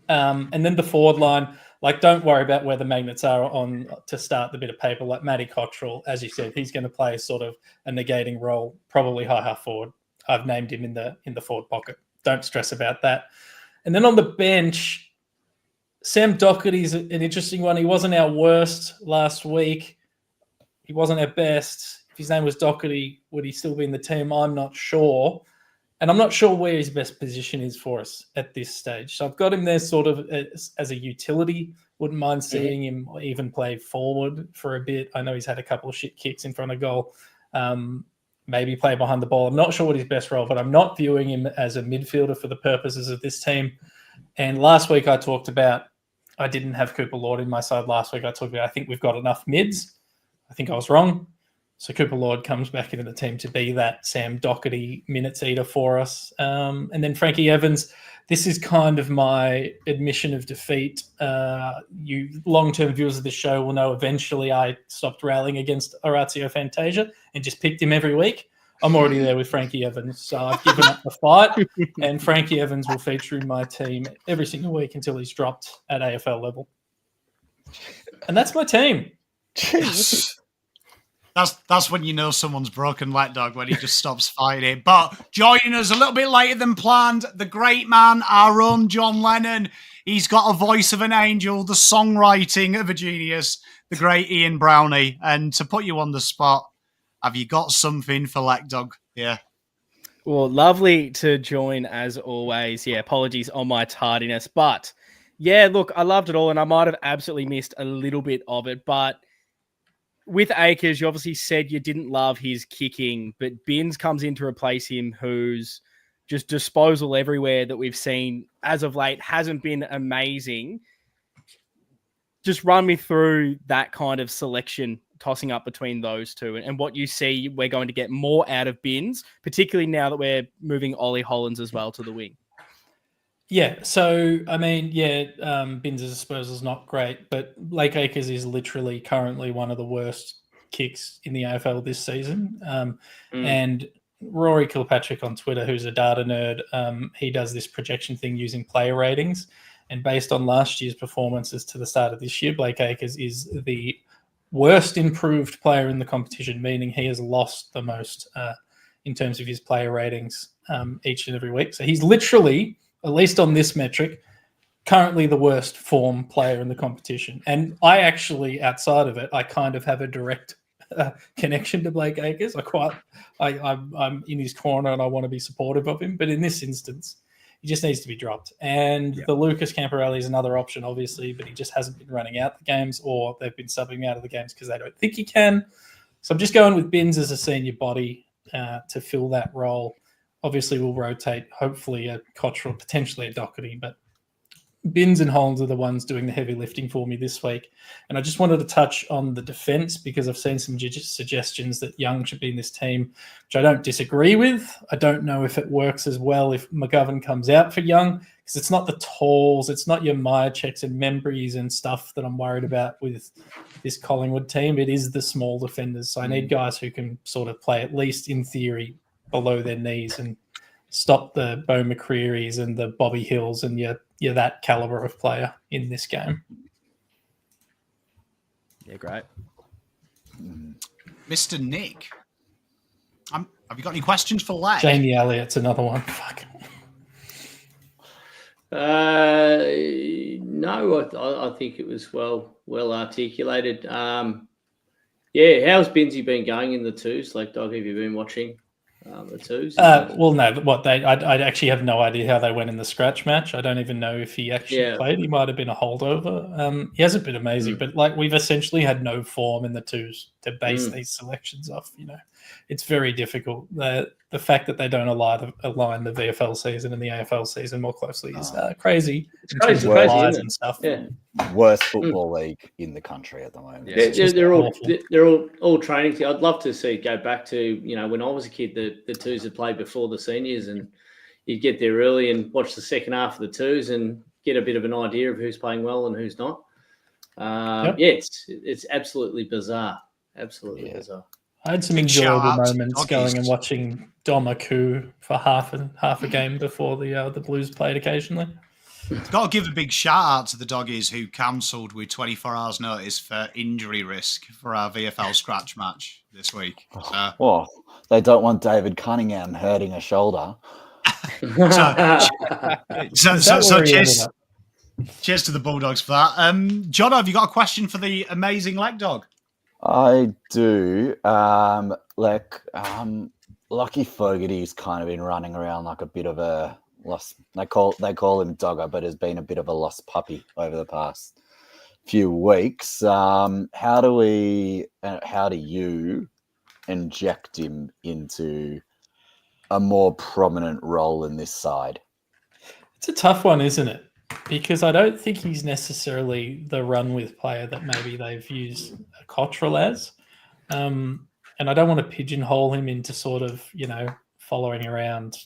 And then the forward line, like, don't worry about where the magnets are on to start the bit of paper. Like Matty Cottrell, as you said, he's going to play sort of a negating role, probably high half forward. I've named him in the forward pocket. Don't stress about that. And then on the bench, Sam Doherty's an interesting one. He wasn't our worst last week. He wasn't our best. If his name was Doherty, would he still be in the team? I'm not sure. And I'm not sure where his best position is for us at this stage. So I've got him there sort of as a utility. Wouldn't mind seeing him even play forward for a bit. I know he's had a couple of shit kicks in front of goal. Maybe play behind the ball. I'm not sure what his best role, but I'm not viewing him as a midfielder for the purposes of this team. And last week I talked about, I didn't have Cooper Lord in my side last week. I talked about, I think we've got enough mids. I think I was wrong. So Cooper Lord comes back into the team to be that Sam Doherty minutes eater for us. And then Frankie Evans, this is kind of my admission of defeat. You long-term viewers of the show will know eventually I stopped railing against Orazio Fantasia and just picked him every week. I'm already there with Frankie Evans, so I've given up the fight. And Frankie Evans will feature in my team every single week until he's dropped at AFL level. And that's my team. That's when you know someone's broken let dog, when he just stops fighting. But joining us a little bit later than planned, the great man, our own John Lennon. He's got a voice of an angel, the songwriting of a genius, the great Ian Brownie. And to put you on the spot, have you got something for let dog? Yeah. Well, lovely to join as always. Yeah, apologies on my tardiness. But yeah, look, I loved it all and I might have absolutely missed a little bit of it. But with Akers, you obviously said you didn't love his kicking, but Binns comes in to replace him, who's just disposal everywhere that we've seen as of late hasn't been amazing. Just run me through that kind of selection, tossing up between those two, and what you see we're going to get more out of Binns, particularly now that we're moving Ollie Hollands as well to the wing. Yeah, so, I mean, Binns' disposal is not great, but Blake Acres is literally currently one of the worst kicks in the AFL this season. And Rory Kilpatrick on Twitter, who's a data nerd, he does this projection thing using player ratings. And based on last year's performances to the start of this year, Blake Acres is the worst improved player in the competition, meaning he has lost the most in terms of his player ratings each and every week. So he's literally, at least on this metric, currently the worst form player in the competition. And I actually, outside of it, I kind of have a direct connection to Blake Acres. I'm in his corner and I want to be supportive of him. But in this instance, he just needs to be dropped. And the Lucas Camporelli is another option, obviously, but he just hasn't been running out the games, or they've been subbing him out of the games because they don't think he can. So I'm just going with Binns as a senior body to fill that role. Obviously, we'll rotate, hopefully, a Cottrell, potentially a Doherty, but Binns and Holmes are the ones doing the heavy lifting for me this week. And I just wanted to touch on the defence because I've seen some suggestions that Young should be in this team, which I don't disagree with. I don't know if it works as well if McGovern comes out for Young, because it's not the talls, it's not your Myerchecks and Membries and stuff that I'm worried about with this Collingwood team. It is the small defenders. So I need guys who can sort of play, at least in theory, below their knees and stop the Bo McCreary's and the Bobby Hills and you're that caliber of player in this game. Yeah, great. Mr. Nick, have you got any questions for Leck? Jamie Elliott's another one. Fuck. No, I think it was well articulated. How's Binzy been going in the twos? Like, Dog, have you been watching the twos? Well, no. I actually have no idea how they went in the scratch match. I don't even know if he actually played. He might have been a holdover. He hasn't been amazing, but like we've essentially had no form in the twos to base these selections off. You know, it's very difficult. The fact that they don't align the VFL season and the AFL season more closely is crazy. It's crazy, isn't it? And stuff. Yeah. Worst football league in the country at the moment. Yeah, they're all training. I'd love to see go back to when I was a kid, the twos had played before the seniors, and you'd get there early and watch the second half of the twos and get a bit of an idea of who's playing well and who's not. It's absolutely bizarre. Absolutely bizarre. I had some enjoyable moments going and watching Domaku for half a game before the Blues played occasionally. Got to give a big shout out to the doggies who cancelled with 24 hours notice for injury risk for our VFL scratch match this week. Well, they don't want David Cunningham hurting a shoulder. So cheers to the Bulldogs for that. John, have you got a question for the amazing leg dog? I do. Lucky Fogarty's kind of been running around like a bit of a lost. They call him Dogger, but has been a bit of a lost puppy over the past few weeks. How do you inject him into a more prominent role in this side? It's a tough one, isn't it? Because I don't think he's necessarily the run-with player that maybe they've used Cottrell as. And I don't want to pigeonhole him into sort of, following around,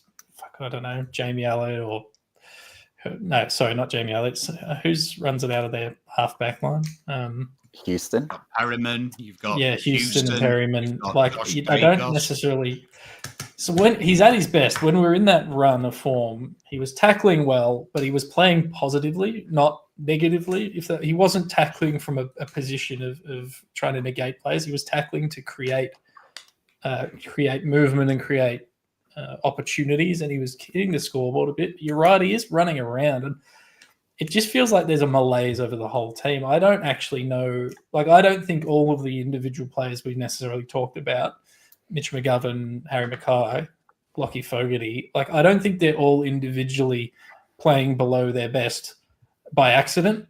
Jamie Elliott or... No, sorry, not Jamie Elliott. Who runs it out of their half-back line? Houston. Perryman. You've got Houston and Perryman. I don't necessarily... So when he's at his best, when we're in that run of form, he was tackling well, but he was playing positively, not negatively. He wasn't tackling from a position of trying to negate plays. He was tackling to create movement and create opportunities, and he was hitting the scoreboard a bit. You're right, he is running around, and it just feels like there's a malaise over the whole team. I don't actually know. I don't think all of the individual players we necessarily talked about, Mitch McGovern, Harry Mackay, Lockie Fogarty, I don't think they're all individually playing below their best by accident.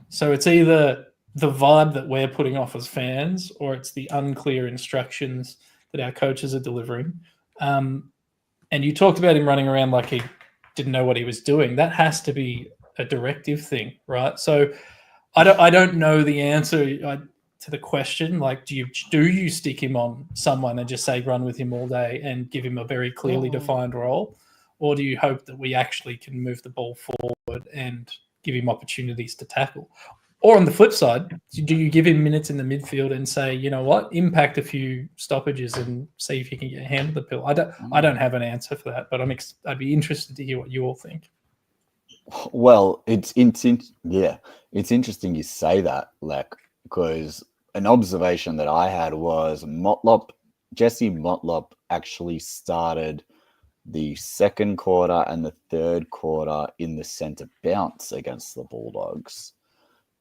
So it's either the vibe that we're putting off as fans, or it's the unclear instructions that our coaches are delivering. And you talked about him running around like he didn't know what he was doing. That has to be a directive thing, right? So I don't know the answer to the question. Do you stick him on someone and just say run with him all day and give him a very clearly defined role, or do you hope that we actually can move the ball forward and give him opportunities to tackle? Or on the flip side, do you give him minutes in the midfield and say, you know what, impact a few stoppages and see if you can get a hand of the pill? I don't have an answer for that, but I'd be interested to hear what you all think. Well, it's interesting you say that, because an observation that I had was Motlop Jesse Motlop actually started the second quarter and the third quarter in the centre bounce against the Bulldogs.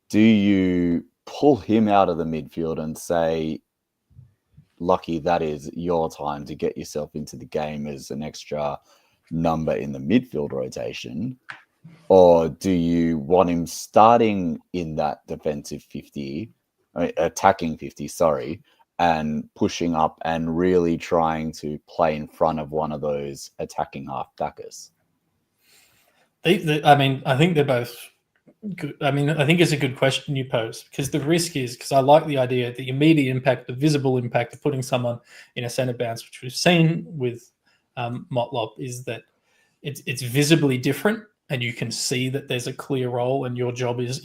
Do you pull him out of the midfield and say, Lucky, that is your time to get yourself into the game as an extra number in the midfield rotation? Or do you want him starting in that defensive 50, attacking 50, sorry, and pushing up and really trying to play in front of one of those attacking half-backers? I think they're both good. I mean, I think it's a good question you pose, because the risk is, because I like the idea, the immediate impact, the visible impact of putting someone in a centre bounce, which we've seen with Motlop, is that it's visibly different, and you can see that there's a clear role, and your job is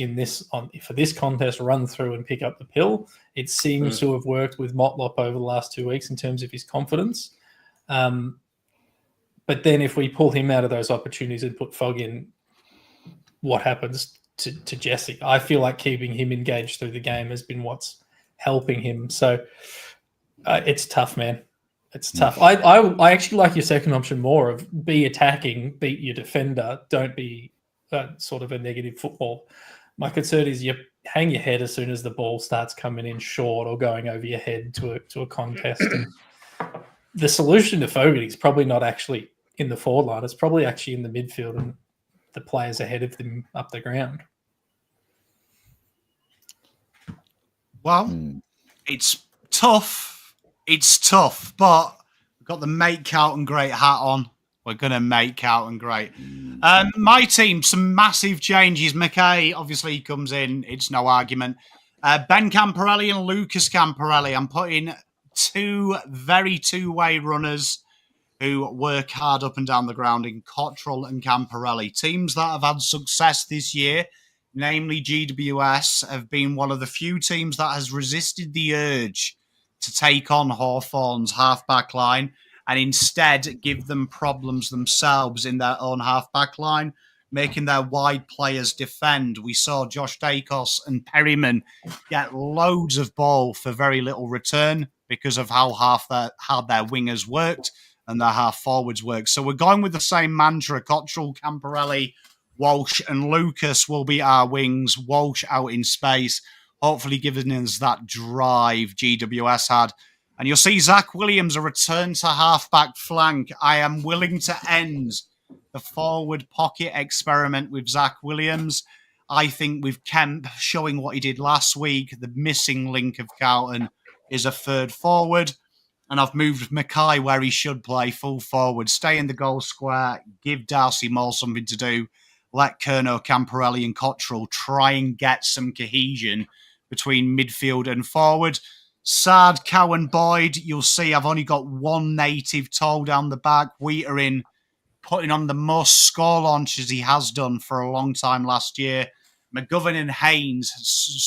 for this contest, run through and pick up the pill. It seems to have worked with Motlop over the last 2 weeks in terms of his confidence. But then if we pull him out of those opportunities and put Fogg in, what happens to Jesse? I feel like keeping him engaged through the game has been what's helping him. So it's tough, man. It's tough. I actually like your second option more of be attacking, beat your defender, don't be sort of a negative football. My concern is you hang your head as soon as the ball starts coming in short or going over your head to a contest. And the solution to Fogarty is probably not actually in the forward line. It's probably actually in the midfield and the players ahead of them up the ground. Well, it's tough. It's tough, but we've got the Make Carlton Great hat on. We're going to make Carlton great. My team, some massive changes. McKay obviously comes in. It's no argument. Ben Camporelli and Lucas Camporelli. I'm putting two very two-way runners who work hard up and down the ground in Cottrell and Camporelli. Teams that have had success this year, namely GWS, have been one of the few teams that has resisted the urge to take on Hawthorn's half-back line and instead give them problems themselves in their own half-back line, making their wide players defend. We saw Josh Dacos and Perryman get loads of ball for very little return because of how their wingers worked and their half forwards worked. So we're going with the same mantra. Cottrell, Camporelli, Walsh and Lucas will be our wings. Walsh out in space, hopefully giving us that drive GWS had. And you'll see Zach Williams a return to half-back flank. I am willing to end the forward pocket experiment with Zach Williams. I think with Kemp showing what he did last week, the missing link of Carlton is a third forward. And I've moved Mackay where he should play, full forward. Stay in the goal square, give Darcy Moore something to do. Let Curnow, Camporelli and Cottrell try and get some cohesion between midfield and forward. Sard, Cowan, Boyd, you'll see I've only got one native tall down the back. Wheater putting on the most score launches he has done for a long time last year. McGovern and Haynes,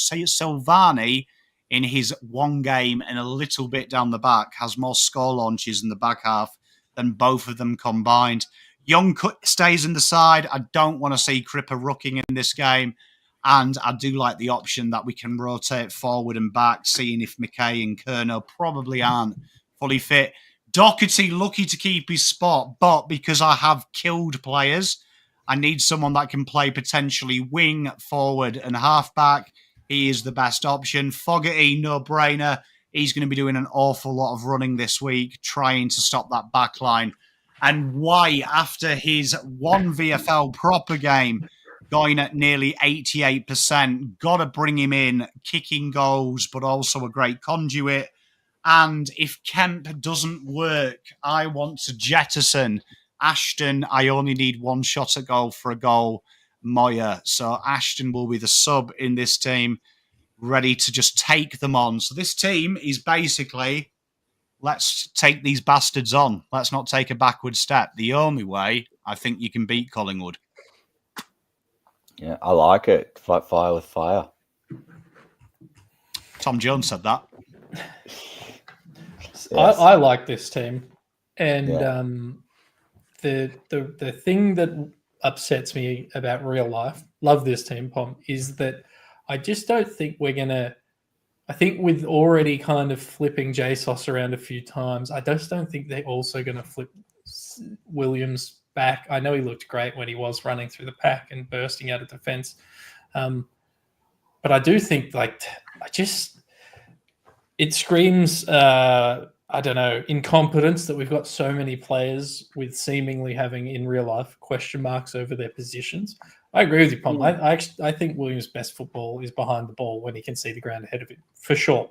Silvani in his one game and a little bit down the back has more score launches in the back half than both of them combined. Young stays in the side. I don't want to see Cripper rooking in this game. And I do like the option that we can rotate forward and back, seeing if McKay and Curnow probably aren't fully fit. Doherty lucky to keep his spot, but because I have killed players, I need someone that can play potentially wing, forward and halfback. He is the best option. Fogarty, no-brainer. He's going to be doing an awful lot of running this week, trying to stop that back line. And White, after his one VFL proper game, going at nearly 88%. Got to bring him in, kicking goals, but also a great conduit. And if Kemp doesn't work, I want to jettison Ashton. I only need one shot at goal for a goal, Moya. So Ashton will be the sub in this team, ready to just take them on. So this team is basically, let's take these bastards on. Let's not take a backward step. The only way I think you can beat Collingwood. Yeah, I like it. Fight fire with fire. Tom Jones said that. Yes. I like this team. And the thing that upsets me about real life, love this team, Pom, is that I just don't think we're going to I think with already kind of flipping JSOS around a few times, I just don't think they're also going to flip Williams back. I know he looked great when he was running through the pack and bursting out of defence. But I do think, it screams, I don't know, incompetence that we've got so many players with seemingly having in real life question marks over their positions. I agree with you, Pom. I think Williams' best football is behind the ball when he can see the ground ahead of him, for sure.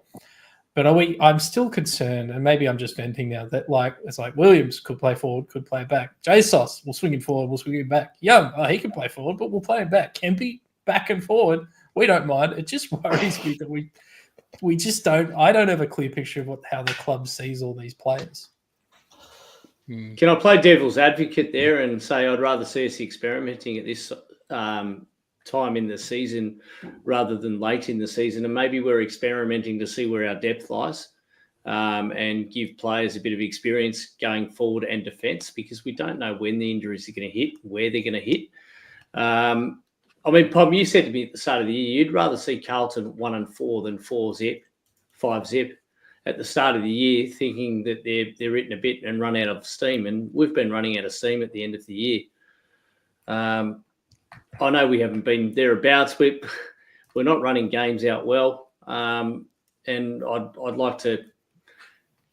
But I'm still concerned, and maybe I'm just venting now, that it's like Williams could play forward, could play back. JSOS, we'll swing him forward, we'll swing him back. Young, he can play forward, but we'll play him back. Kempy, back and forward. We don't mind. It just worries me that we just don't. I don't have a clear picture of how the club sees all these players. Can I play devil's advocate there and say I'd rather see us experimenting at this time in the season rather than late in the season, and maybe we're experimenting to see where our depth lies and give players a bit of experience going forward and defence, because we don't know when the injuries are going to hit, where they're going to hit. I mean, Pom, you said to me at the start of the year you'd rather see Carlton 1-4 than 4-zip, 5-zip at the start of the year, thinking that they're written a bit and run out of steam. And we've been running out of steam at the end of the year. I know we haven't been thereabouts. We're not running games out well. And I'd like to,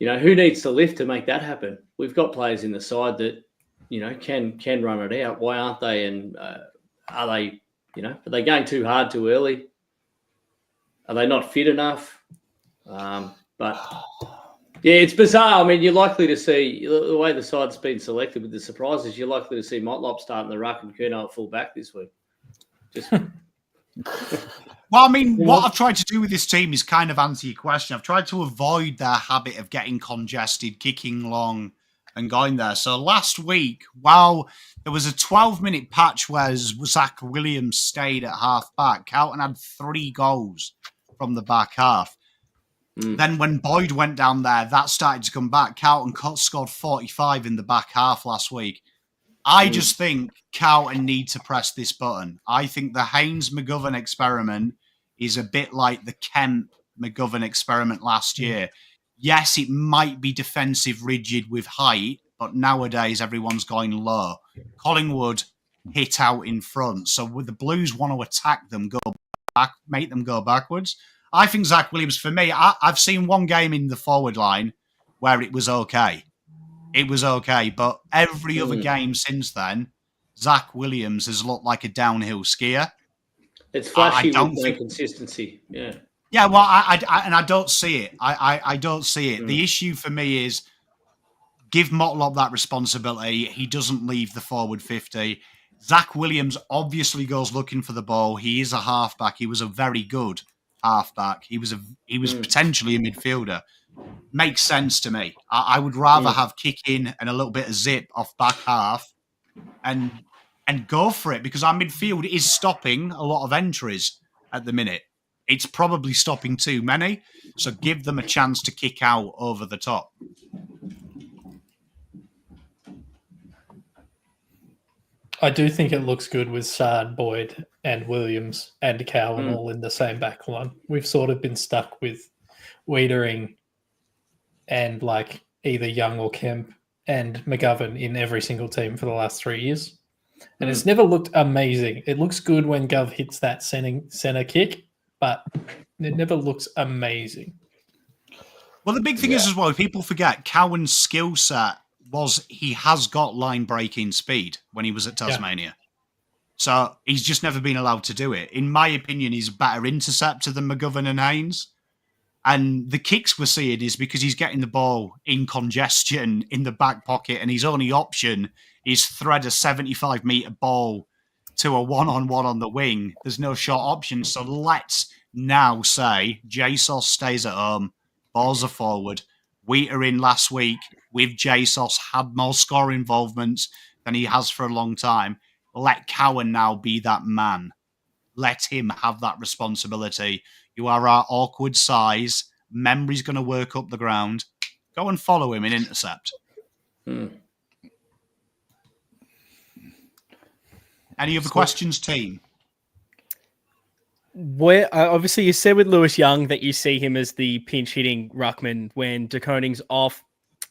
who needs to lift to make that happen? We've got players in the side that, can run it out. Why aren't they? And are they, are they going too hard too early? Are they not fit enough? But yeah, it's bizarre. I mean, you're likely to see the way the side's been selected with the surprises. You're likely to see Motlop starting the ruck and Curnow at full back this week. Well, I mean, what I've tried to do with this team is kind of answer your question. I've tried to avoid their habit of getting congested, kicking long, and going there. So last week, while there was a 12-minute patch where Zach Williams stayed at half back, Carlton had 3 goals from the back half. Then when Boyd went down there, that started to come back. Carlton scored 45 in the back half last week. I just think Carlton need to press this button. I think the Haynes-McGovern experiment is a bit like the Kemp-McGovern experiment last year. Yes, it might be defensive rigid with height, but nowadays everyone's going low. Collingwood hit out in front. So with the Blues want to attack them, go back, make them go backwards. I think Zach Williams, for me, I've seen one game in the forward line where it was okay. It was okay, but every other game since then, Zach Williams has looked like a downhill skier. It's flashy with no consistency. Yeah. Yeah, well, I don't see it. I don't see it. The issue for me is give Motlop that responsibility. He doesn't leave the forward 50. Zach Williams obviously goes looking for the ball. He is a halfback. He was a very good halfback. He was potentially a midfielder. Makes sense to me. I would rather have kick in and a little bit of zip off back half and go for it, because our midfield is stopping a lot of entries at the minute. It's probably stopping too many, so give them a chance to kick out over the top. I do think it looks good with Sard, Boyd, and Williams and Cowan all in the same back line. We've sort of been stuck with Wiedering and either Young or Kemp and McGovern in every single team for the last 3 years. And it's never looked amazing. It looks good when Gov hits that center kick, but it never looks amazing. Well, the big thing is as well, people forget Cowan's skill set was he has got line breaking speed when he was at Tasmania. Yeah. So he's just never been allowed to do it. In my opinion, he's a better interceptor than McGovern and Haynes. And the kicks we're seeing is because he's getting the ball in congestion in the back pocket, and his only option is thread a 75-metre ball to a one-on-one on the wing. There's no short option. So let's now say JSOS stays at home, balls are forward. Wheater in last week with JSOS had more score involvement than he has for a long time. Let Cowan now be that man. Let him have that responsibility. You are our awkward size. Memory's going to work up the ground. Go and follow him and intercept. Any other questions, team? Where obviously you said with Lewis Young that you see him as the pinch hitting ruckman when De Koning's off.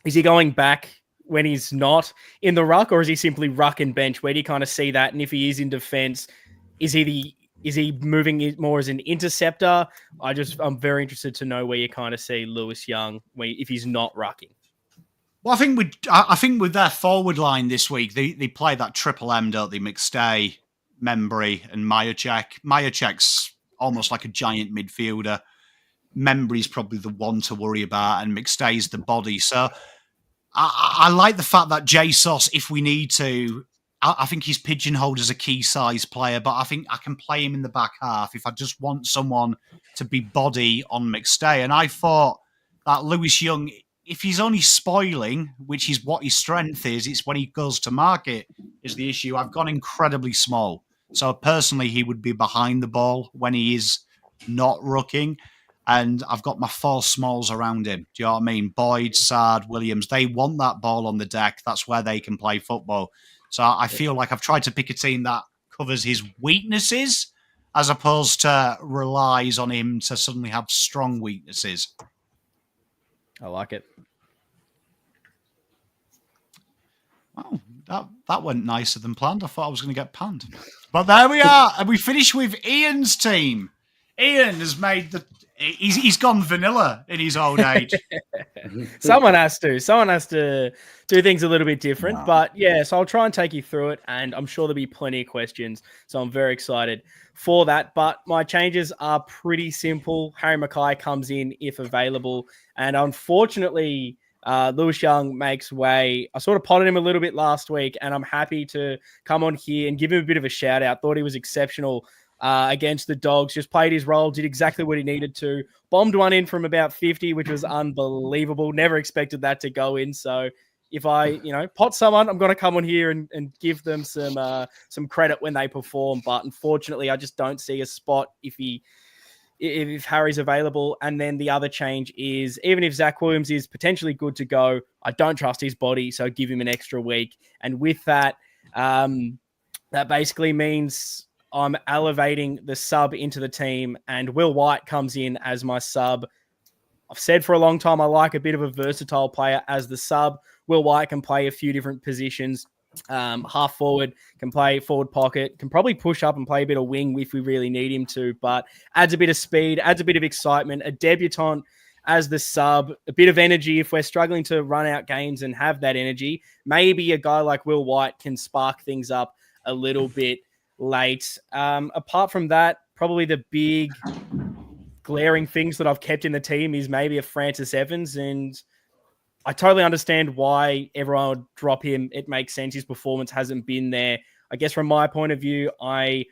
Is he going back when he's not in the ruck, or is he simply ruck and bench? Where do you kind of see that? And if he is in defense, is he moving it more as an interceptor? I'm very interested to know where you kind of see Lewis Young if he's not rucking. Well, I think with their forward line this week, they play that triple M, don't they? McStay, Membry, and Majacek. Majacek's almost like a giant midfielder. Membry's probably the one to worry about, and McStay's the body. So I like the fact that JSOS, if we need to, I think he's pigeonholed as a key size player, but I think I can play him in the back half if I just want someone to be body on McStay. And I thought that Lewis Young, if he's only spoiling, which is what his strength is, it's when he goes to market is the issue. I've gone incredibly small. So personally, he would be behind the ball when he is not rucking. And I've got my 4 smalls around him. Do you know what I mean? Boyd, Sard, Williams, they want that ball on the deck. That's where they can play football. So I feel like I've tried to pick a team that covers his weaknesses as opposed to relies on him to suddenly have strong weaknesses. I like it. Oh, that went nicer than planned. I thought I was going to get panned. But there we are. And we finish with Ian's team. Ian has made he's gone vanilla in his old age. Someone has to do things a little bit different. No. But yeah, so I'll try and take you through it, and I'm sure there'll be plenty of questions. So I'm very excited for that. But my changes are pretty simple. Harry Mackay comes in if available, and unfortunately, Lewis Young makes way. I sort of potted him a little bit last week, and I'm happy to come on here and give him a bit of a shout out. Thought he was exceptional against the Dogs, just played his role, did exactly what he needed to, bombed one in from about 50, which was unbelievable. Never expected that to go in. So if I, pot someone, I'm going to come on here and give them some credit when they perform. But unfortunately, I just don't see a spot if Harry's available. And then the other change is, even if Zach Williams is potentially good to go, I don't trust his body, so give him an extra week. And with that, that basically means I'm elevating the sub into the team, and Will White comes in as my sub. I've said for a long time I like a bit of a versatile player as the sub. Will White can play a few different positions. Half forward, can play forward pocket, can probably push up and play a bit of wing if we really need him to, but adds a bit of speed, adds a bit of excitement, a debutant as the sub, a bit of energy if we're struggling to run out games and have that energy. Maybe a guy like Will White can spark things up a little bit late. Apart from that, probably the big glaring things that I've kept in the team is maybe a Francis Evans, and I totally understand why everyone would drop him. It makes sense. His performance hasn't been there. I guess from my point of view, I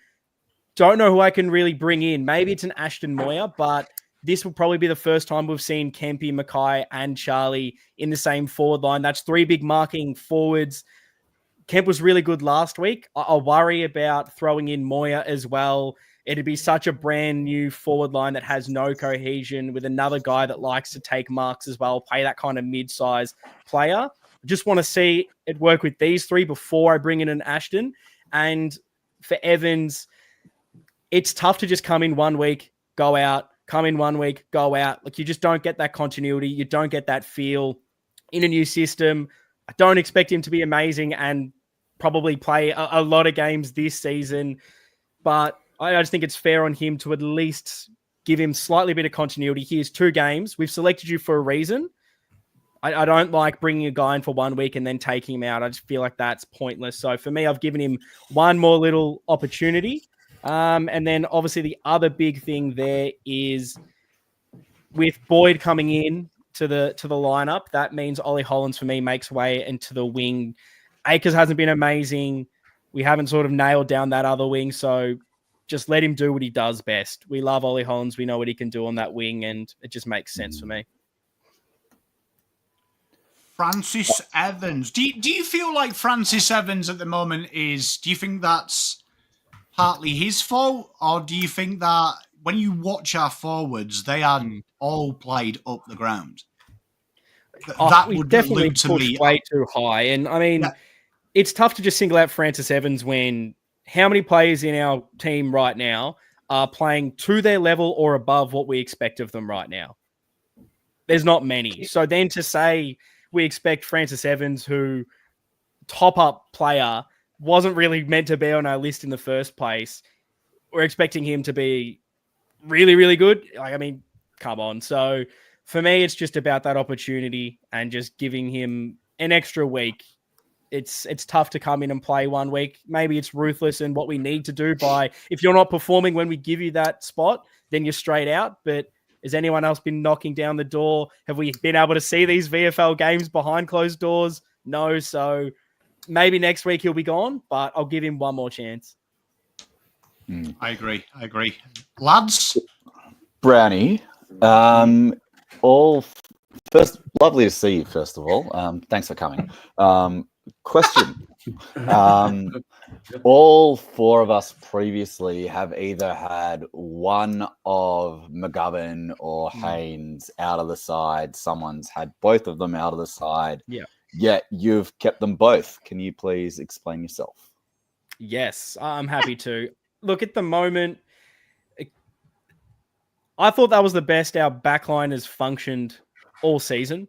don't know who I can really bring in. Maybe it's an Ashton Moyer, but this will probably be the first time we've seen Kempy, Mackay, and Charlie in the same forward line. That's 3 big marking forwards. Kemp was really good last week. I worry about throwing in Moyer as well. It'd be such a brand new forward line that has no cohesion with another guy that likes to take marks as well, play that kind of mid-size player. I just want to see it work with these 3 before I bring in an Ashton. And for Evans, it's tough to just come in 1 week, go out, come in 1 week, go out. Like, you just don't get that continuity. You don't get that feel in a new system. I don't expect him to be amazing and probably play a lot of games this season, but I just think it's fair on him to at least give him slightly a bit of continuity. Here's 2 games. We've selected you for a reason. I don't like bringing a guy in for 1 week and then taking him out. I just feel like that's pointless. So for me, I've given him one more little opportunity. And then obviously the other big thing there is with Boyd coming in to the lineup, that means Ollie Hollands for me makes way into the wing. Akers hasn't been amazing. We haven't sort of nailed down that other wing, so just let him do what he does best. We love Ollie Hollands. We know what he can do on that wing, and it just makes sense for me. Francis Evans. Do you feel like Francis Evans at the moment do you think that's partly his fault, or do you think that when you watch our forwards, they are all played up the ground? That we would definitely allude to pushed me way too high. And I mean, It's tough to just single out Francis Evans when how many players in our team right now are playing to their level or above what we expect of them right now. There's not many. So then to say we expect Francis Evans, who top-up player, wasn't really meant to be on our list in the first place, we're expecting him to be really, really good. Like, I mean, come on. So for me, it's just about that opportunity and just giving him an extra week. It's tough to come in and play 1 week. Maybe it's ruthless and what we need to do by, if you're not performing when we give you that spot, then you're straight out. But has anyone else been knocking down the door? Have we been able to see these VFL games behind closed doors? No. So maybe next week he'll be gone, but I'll give him one more chance. I agree. Lads? Brownie, first, lovely to see you, first of all. Thanks for coming. Question. All four of us previously have either had one of McGovern or Haynes out of the side. Someone's had both of them out of the side. Yeah. Yet you've kept them both. Can you please explain yourself? Yes, I'm happy to. Look, at the moment, I thought that was the best our backline has functioned all season.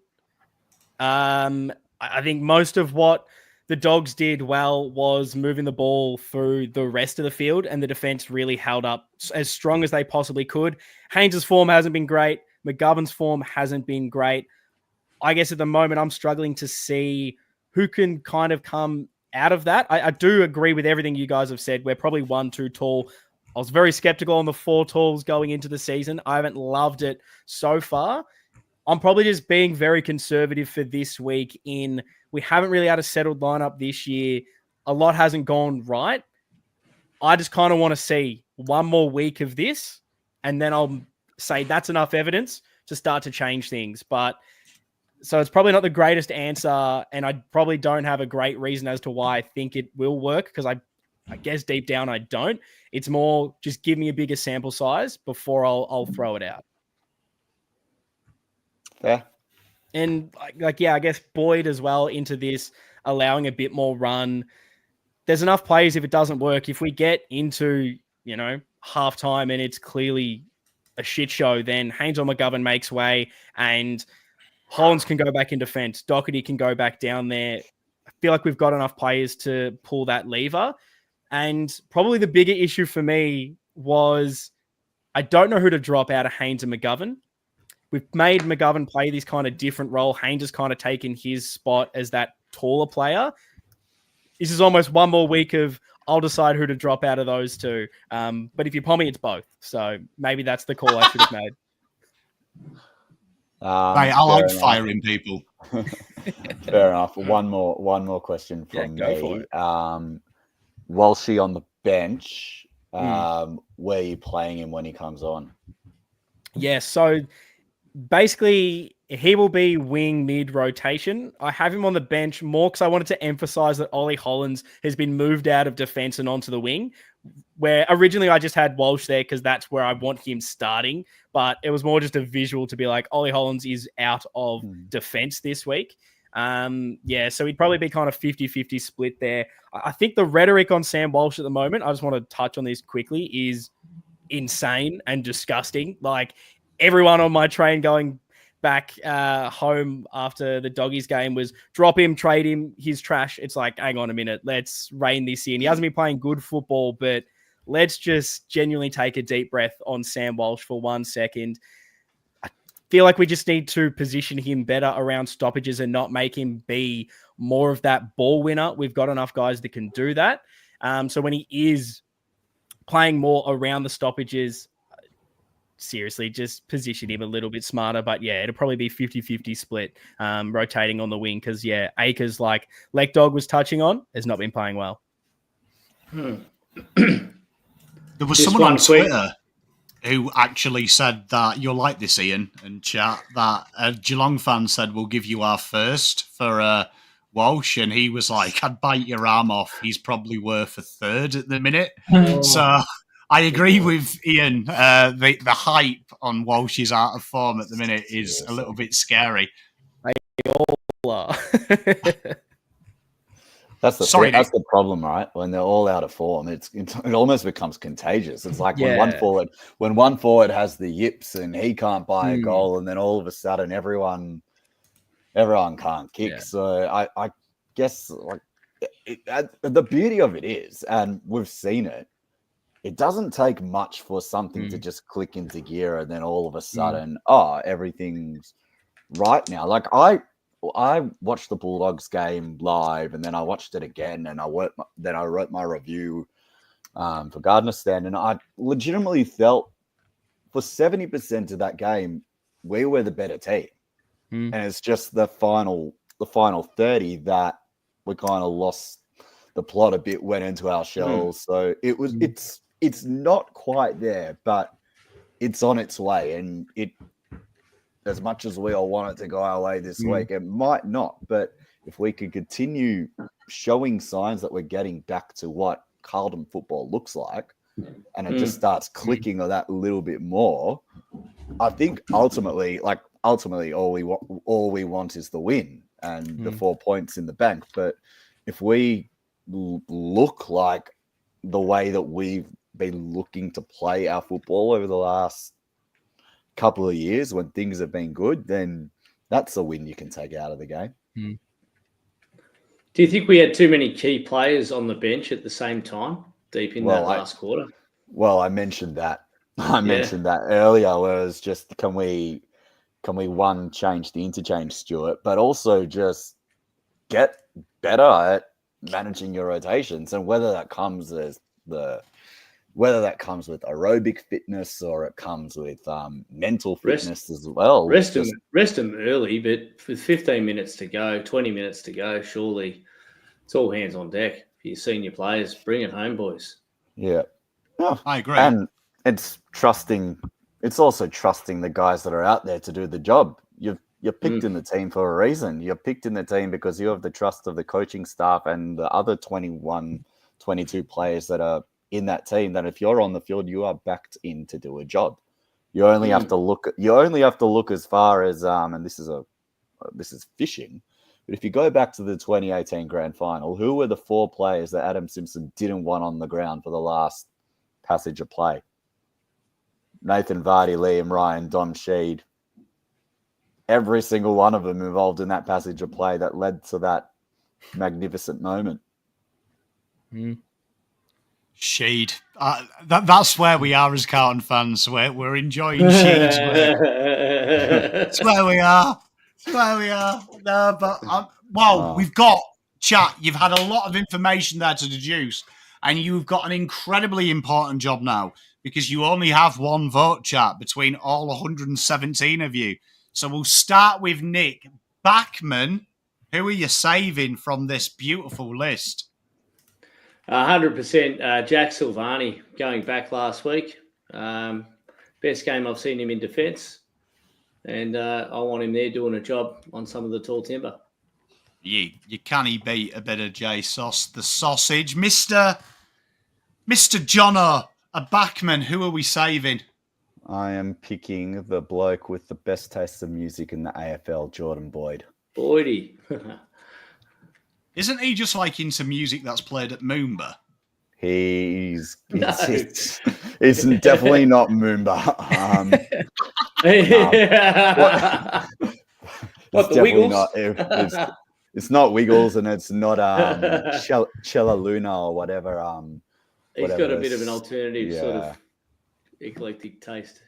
I think most of what the Dogs did well was moving the ball through the rest of the field, and the defense really held up as strong as they possibly could. Haynes' form hasn't been great. McGovern's form hasn't been great. I guess at the moment, I'm struggling to see who can kind of come out of that. I do agree with everything you guys have said. We're probably 1 too tall. I was very skeptical on the 4 talls going into the season. I haven't loved it so far. I'm probably just being very conservative for this week we haven't really had a settled lineup this year. A lot hasn't gone right. I just kind of want to see one more week of this, and then I'll say that's enough evidence to start to change things. But so it's probably not the greatest answer, and I probably don't have a great reason as to why I think it will work, because I guess deep down I don't. It's more just give me a bigger sample size before I'll throw it out. Yeah. And I guess Boyd as well into this, allowing a bit more run. There's enough plays if it doesn't work. If we get into, halftime and it's clearly a shit show, then Haynes or McGovern makes way and Hollands can go back in defense. Doherty can go back down there. I feel like we've got enough players to pull that lever. And probably the bigger issue for me was I don't know who to drop out of Haynes and McGovern. We've made McGovern play this kind of different role. Haynes has kind of taken his spot as that taller player. This is almost one more week of I'll decide who to drop out of those two. But if you Pommy, it's both. So maybe that's the call I should have made. Mate, I like firing people. Fair enough. One more question from go for me. it. Walshy on the bench, where are you playing him when he comes on? Yeah, so basically he will be wing mid rotation. I have him on the bench more because I wanted to emphasize that Ollie Hollands has been moved out of defense and onto the wing, where originally I just had Walsh there because that's where I want him starting. But it was more just a visual to be like, Ollie Hollands is out of defense this week. So he'd probably be kind of 50-50 split there. I think the rhetoric on Sam Walsh at the moment, I just want to touch on this quickly, is insane and disgusting. Like, everyone on my train going back home after the Doggies game was drop him, trade him, he's trash. It's like, hang on a minute, let's rein this in. He hasn't been playing good football, but let's just genuinely take a deep breath on Sam Walsh for 1 second. I feel like we just need to position him better around stoppages and not make him be more of that ball winner. We've got enough guys that can do that. So when he is playing more around the stoppages, seriously, just position him a little bit smarter. But yeah, it'll probably be 50-50 split, rotating on the wing, because Akers, like Lek Dog was touching on, has not been playing well. There was someone on Twitter who actually said that you'll like this, Ian, and chat, that a Geelong fan said we'll give you our first for Walsh, and he was like, I'd bite your arm off. He's probably worth a third at the minute. So I agree with Ian. The hype on Walsh's out of form at the minute is a little bit scary. They all are. That's the Sorry, thing. That's the problem, right? When they're all out of form, it almost becomes contagious. It's like when one forward has the yips and he can't buy a goal, and then all of a sudden everyone can't kick. Yeah. So I guess like the beauty of it is, and we've seen it, it doesn't take much for something to just click into gear, and then all of a sudden, everything's right now. Like I watched the Bulldogs game live, and then I watched it again, and I wrote my review for Gardner Stand, and I legitimately felt for 70% of that game we were the better team, and it's just the final 30 that we kind of lost the plot a bit, went into our shells. So it was it's not quite there, but it's on its way, and it. As much as we all want it to go our way this week, it might not. But if we could continue showing signs that we're getting back to what Carlton football looks like, and it just starts clicking on that little bit more, I think ultimately all we want is the win and the 4 points in the bank. But if we look like the way that we've been looking to play our football over the last couple of years when things have been good, then that's a win you can take out of the game. Do you think we had too many key players on the bench at the same time deep in that last quarter? Well, I mentioned that. Mentioned that earlier, where it was just can we change the interchange, Stuart, but also just get better at managing your rotations, and whether that comes with aerobic fitness or it comes with mental fitness as well. Rest them early, but with 15 minutes to go, 20 minutes to go, surely it's all hands on deck for your senior players. Bring it home, boys. Yeah. Oh, I agree. And it's also trusting the guys that are out there to do the job. You're picked in the team for a reason. You're picked in the team because you have the trust of the coaching staff and the other 21, 22 players that are in that team, that if you're on the field, you are backed in to do a job. You only have to look as far as and this is fishing, but if you go back to the 2018 grand final, who were the 4 players that Adam Simpson didn't want on the ground for the last passage of play? Nathan Vardy, Liam Ryan, Dom Sheed. Every single one of them involved in that passage of play that led to that magnificent moment. Sheed. That's where we are as Carlton fans. We're enjoying Sheed's work. It's where we are. No, but we've got chat. You've had a lot of information there to deduce, and you've got an incredibly important job now because you only have one vote, chat, between all 117 of you. So we'll start with Nick Backman. Who are you saving from this beautiful list? 100% Jack Silvani going back last week. Best game I've seen him in defence. And I want him there doing a job on some of the tall timber. You can't beat a bit of J Sauce, the sausage. Mr. Jono, a backman, who are we saving? I am picking the bloke with the best taste of music in the AFL, Jordan Boyd. Boydie. Isn't he just like into music that's played at Moomba? It's definitely not Moomba. What, the Wiggles? It's not Wiggles, and it's not Cella Luna or whatever. He's got a bit of an alternative sort of eclectic taste.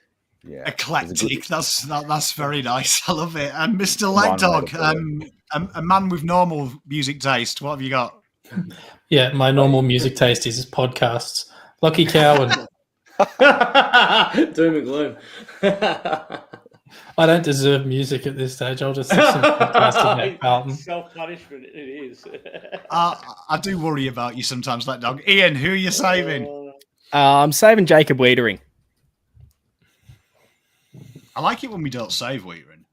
Yeah, eclectic. That's very nice. I love it. And Mr. Leg Dog, a man with normal music taste. What have you got? Yeah, my normal music taste is podcasts. Lucky Cowan. Doom and gloom. I don't deserve music at this stage. I'll just have some podcasts about Carlton. Self-punishment, it is. I do worry about you sometimes, Leg Dog. Ian, who are you saving? I'm saving Jacob Wiedering. I like it when we don't save Wiedering.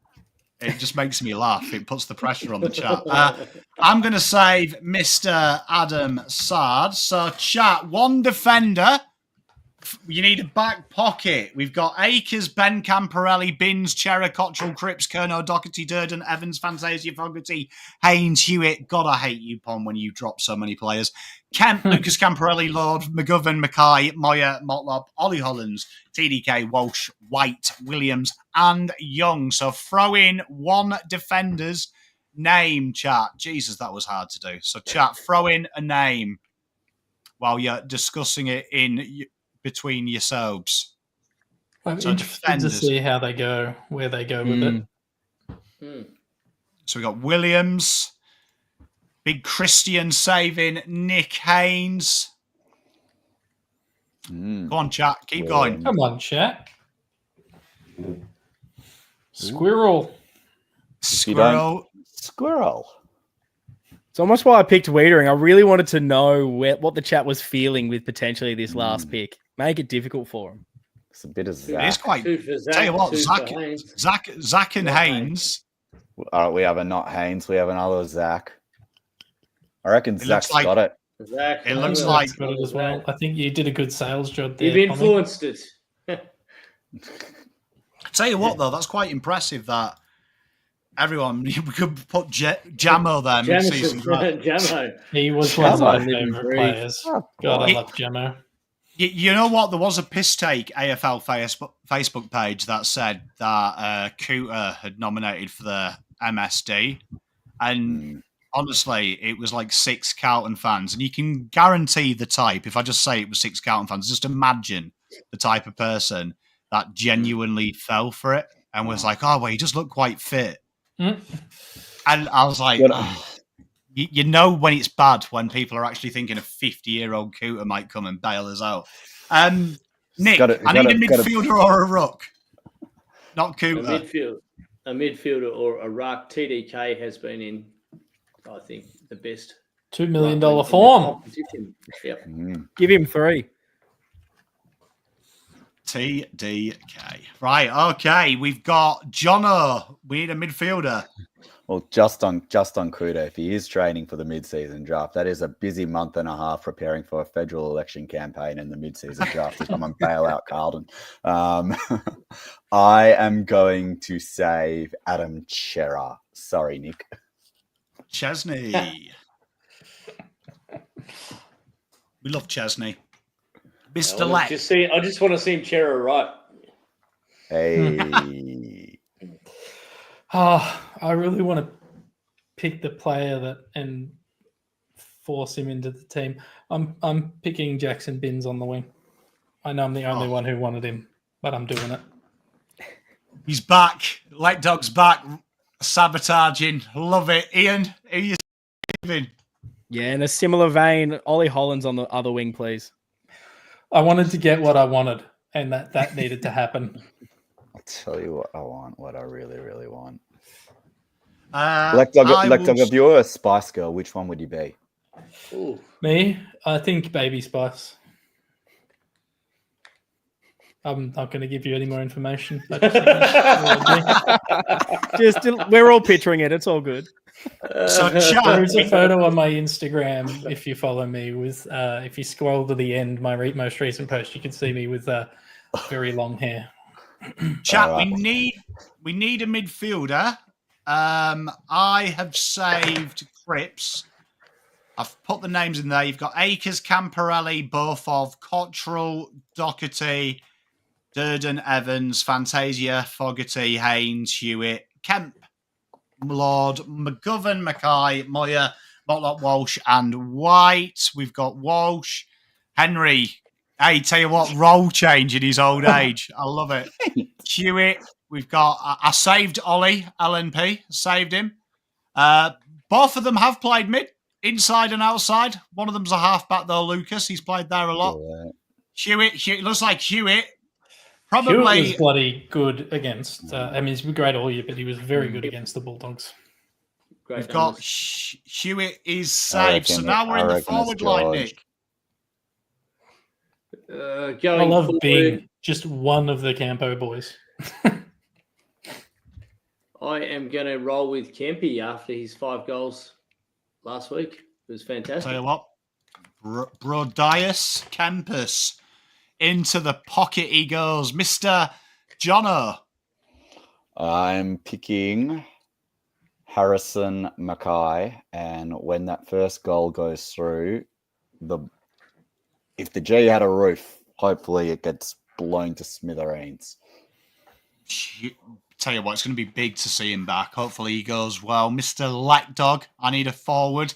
It just makes me laugh. It puts the pressure on the chat. I'm going to save Mr. Adam Sard. So, chat, one defender You need a back pocket. We've got Akers, Ben Camporelli, Binns, Chera, Cottrell, Cripps, Kerno, Doherty, Durden, Evans, Fantasia, Fogarty, Haynes, Hewitt. God, I hate you, Pom, when you drop so many players. Kemp, Lucas Camporelli, Lord, McGovern, Mackay, Moyer, Motlop, Ollie Hollands, TDK, Walsh, White, Williams, and Young. So throw in one defender's name, chat. Jesus, that was hard to do. So chat, throw in a name while you're discussing it in between yourselves. I'm So interested to defenders. see how they go, where they go with it. So we got Williams, big Christian saving, Nick Haynes. Go on, chat. Keep going. Come on, chat. Squirrel. Squirrel. Squirrel. It's almost why I picked Wiedering. I really wanted to know what the chat was feeling with potentially this last pick. Make it difficult for him. It's a bit of It is Zach. quite. Two for Zach, Tell you what, two for Haynes. Zach and Not Haynes. All right, we have a not Haynes. We have another Zach. I reckon Zach's looks like- got it. Zach, It looks Haynes, like- Got it as well. I think you did a good sales job there. You've Tommy. influenced it. Tell you what, though, that's quite impressive that everyone, we could put Jamo there mid-season. Jamo. He was one of my Jamo. favourite Great. players. Oh, God, I He- love Jamo. You know what? There was a piss take AFL Facebook page that said that Cooter had nominated for the MSD. And honestly, it was like 6 Carlton fans. And you can guarantee the type. If I just say it was 6 Carlton fans, just imagine the type of person that genuinely fell for it and was like, oh, well, he just looked quite fit. And I was like, you know when it's bad when people are actually thinking a 50-year-old Cooter might come and bail us out. Nick, I need a midfielder or a ruck. Not Cooter. A midfielder or a ruck. TDK has been in, I think, the best. $2 million ruck in the form. competition. Yep. Give him 3. TDK. Right, okay. We've got Jono. We need a midfielder. Well, just on Kudo, if he is training for the mid-season draft, that is a busy month and a half preparing for a federal election campaign and the mid-season draft to come and bail out Carlton. I am going to save Adam Chera. Sorry, Nick. Chesney. We love Chesney. Mr. Leck. I just want to see him chair right. Hey. I really want to pick the player and force him into the team. I'm picking Jackson Binns on the wing. I know I'm the only one who wanted him, but I'm doing it. He's back. Let Dog's back. Sabotaging. Love it. Ian, who are you saving? Yeah, in a similar vein, Ollie Hollands on the other wing, please. I wanted to get what I wanted, and that needed to happen. I'll tell you what I want, what I really, really want. Black Dog, if you were a Spice Girl, which one would you be? Ooh. Me? I think Baby Spice. I'm not going to give you any more information. I just think We're all picturing it. It's all good. So, there is a photo on my Instagram. If you follow me, with if you scroll to the end, my most recent post, you can see me with very long hair. Chat, we need a midfielder. I have saved Cripps. I've put the names in there. You've got Akers, Camporelli, both of Cottrell, Doherty, Durden, Evans, Fantasia, Fogarty, Haynes, Hewitt, Kemp, Lord, McGovern, Mackay, Moyer, Motlop, Walsh, and White. We've got Walsh, Henry. Hey, tell you what, role change in his old age. I love it. Hewitt. We've got. I saved Ollie, LNP. Saved him. Both of them have played mid, inside and outside. One of them's a halfback though, Lucas. He's played there a lot. Hewitt looks like Hewitt. Probably Hewitt was bloody good against. I mean, he's been great all year, but he was very good against the Bulldogs. We've got Hewitt is saved. So now we're in the forward line, Nick. I love being just one of the Campo boys. I am going to roll with Kempy after his 5 goals last week. It was fantastic. Tell you what, Brodias Campus into the pocket he goes. Mr. Jono. I'm picking Harrison Mackay, and when that first goal goes through, if the G had a roof, hopefully it gets blown to smithereens. Tell you what, it's going to be big to see him back. Hopefully he goes well. Mr. Lackdog, I need a forward.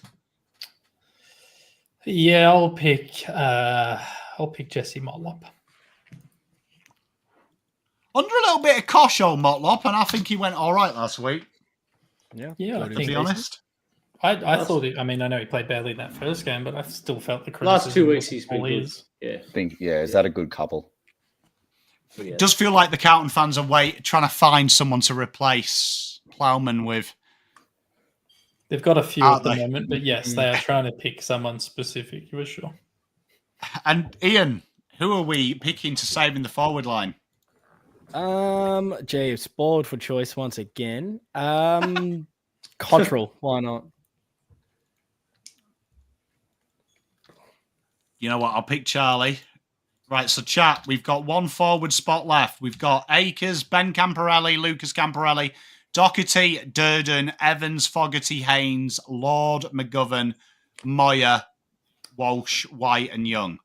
Yeah, I'll pick Jesse Motlop. Under a little bit of cosh, old Motlop, and I think he went all right last week. Yeah, to be honest. I thought it. I mean, I know he played badly in that first game, but I still felt the criticism. Last 2 weeks he's been good. Yeah. Is that a good couple? It does feel like the Carlton fans are trying to find someone to replace Plowman with. They've got a few at the moment, but yes, they are trying to pick someone specific, for sure. And Ian, who are we picking to save in the forward line? Gee, spoiled for choice once again. Cottrell, why not? You know what? I'll pick Charlie. Right, so chat, we've got one forward spot left. We've got Akers, Ben Camporelli, Lucas Camporelli, Doherty, Durden, Evans, Fogarty, Haynes, Lord, McGovern, Moyer, Walsh, White, and Young.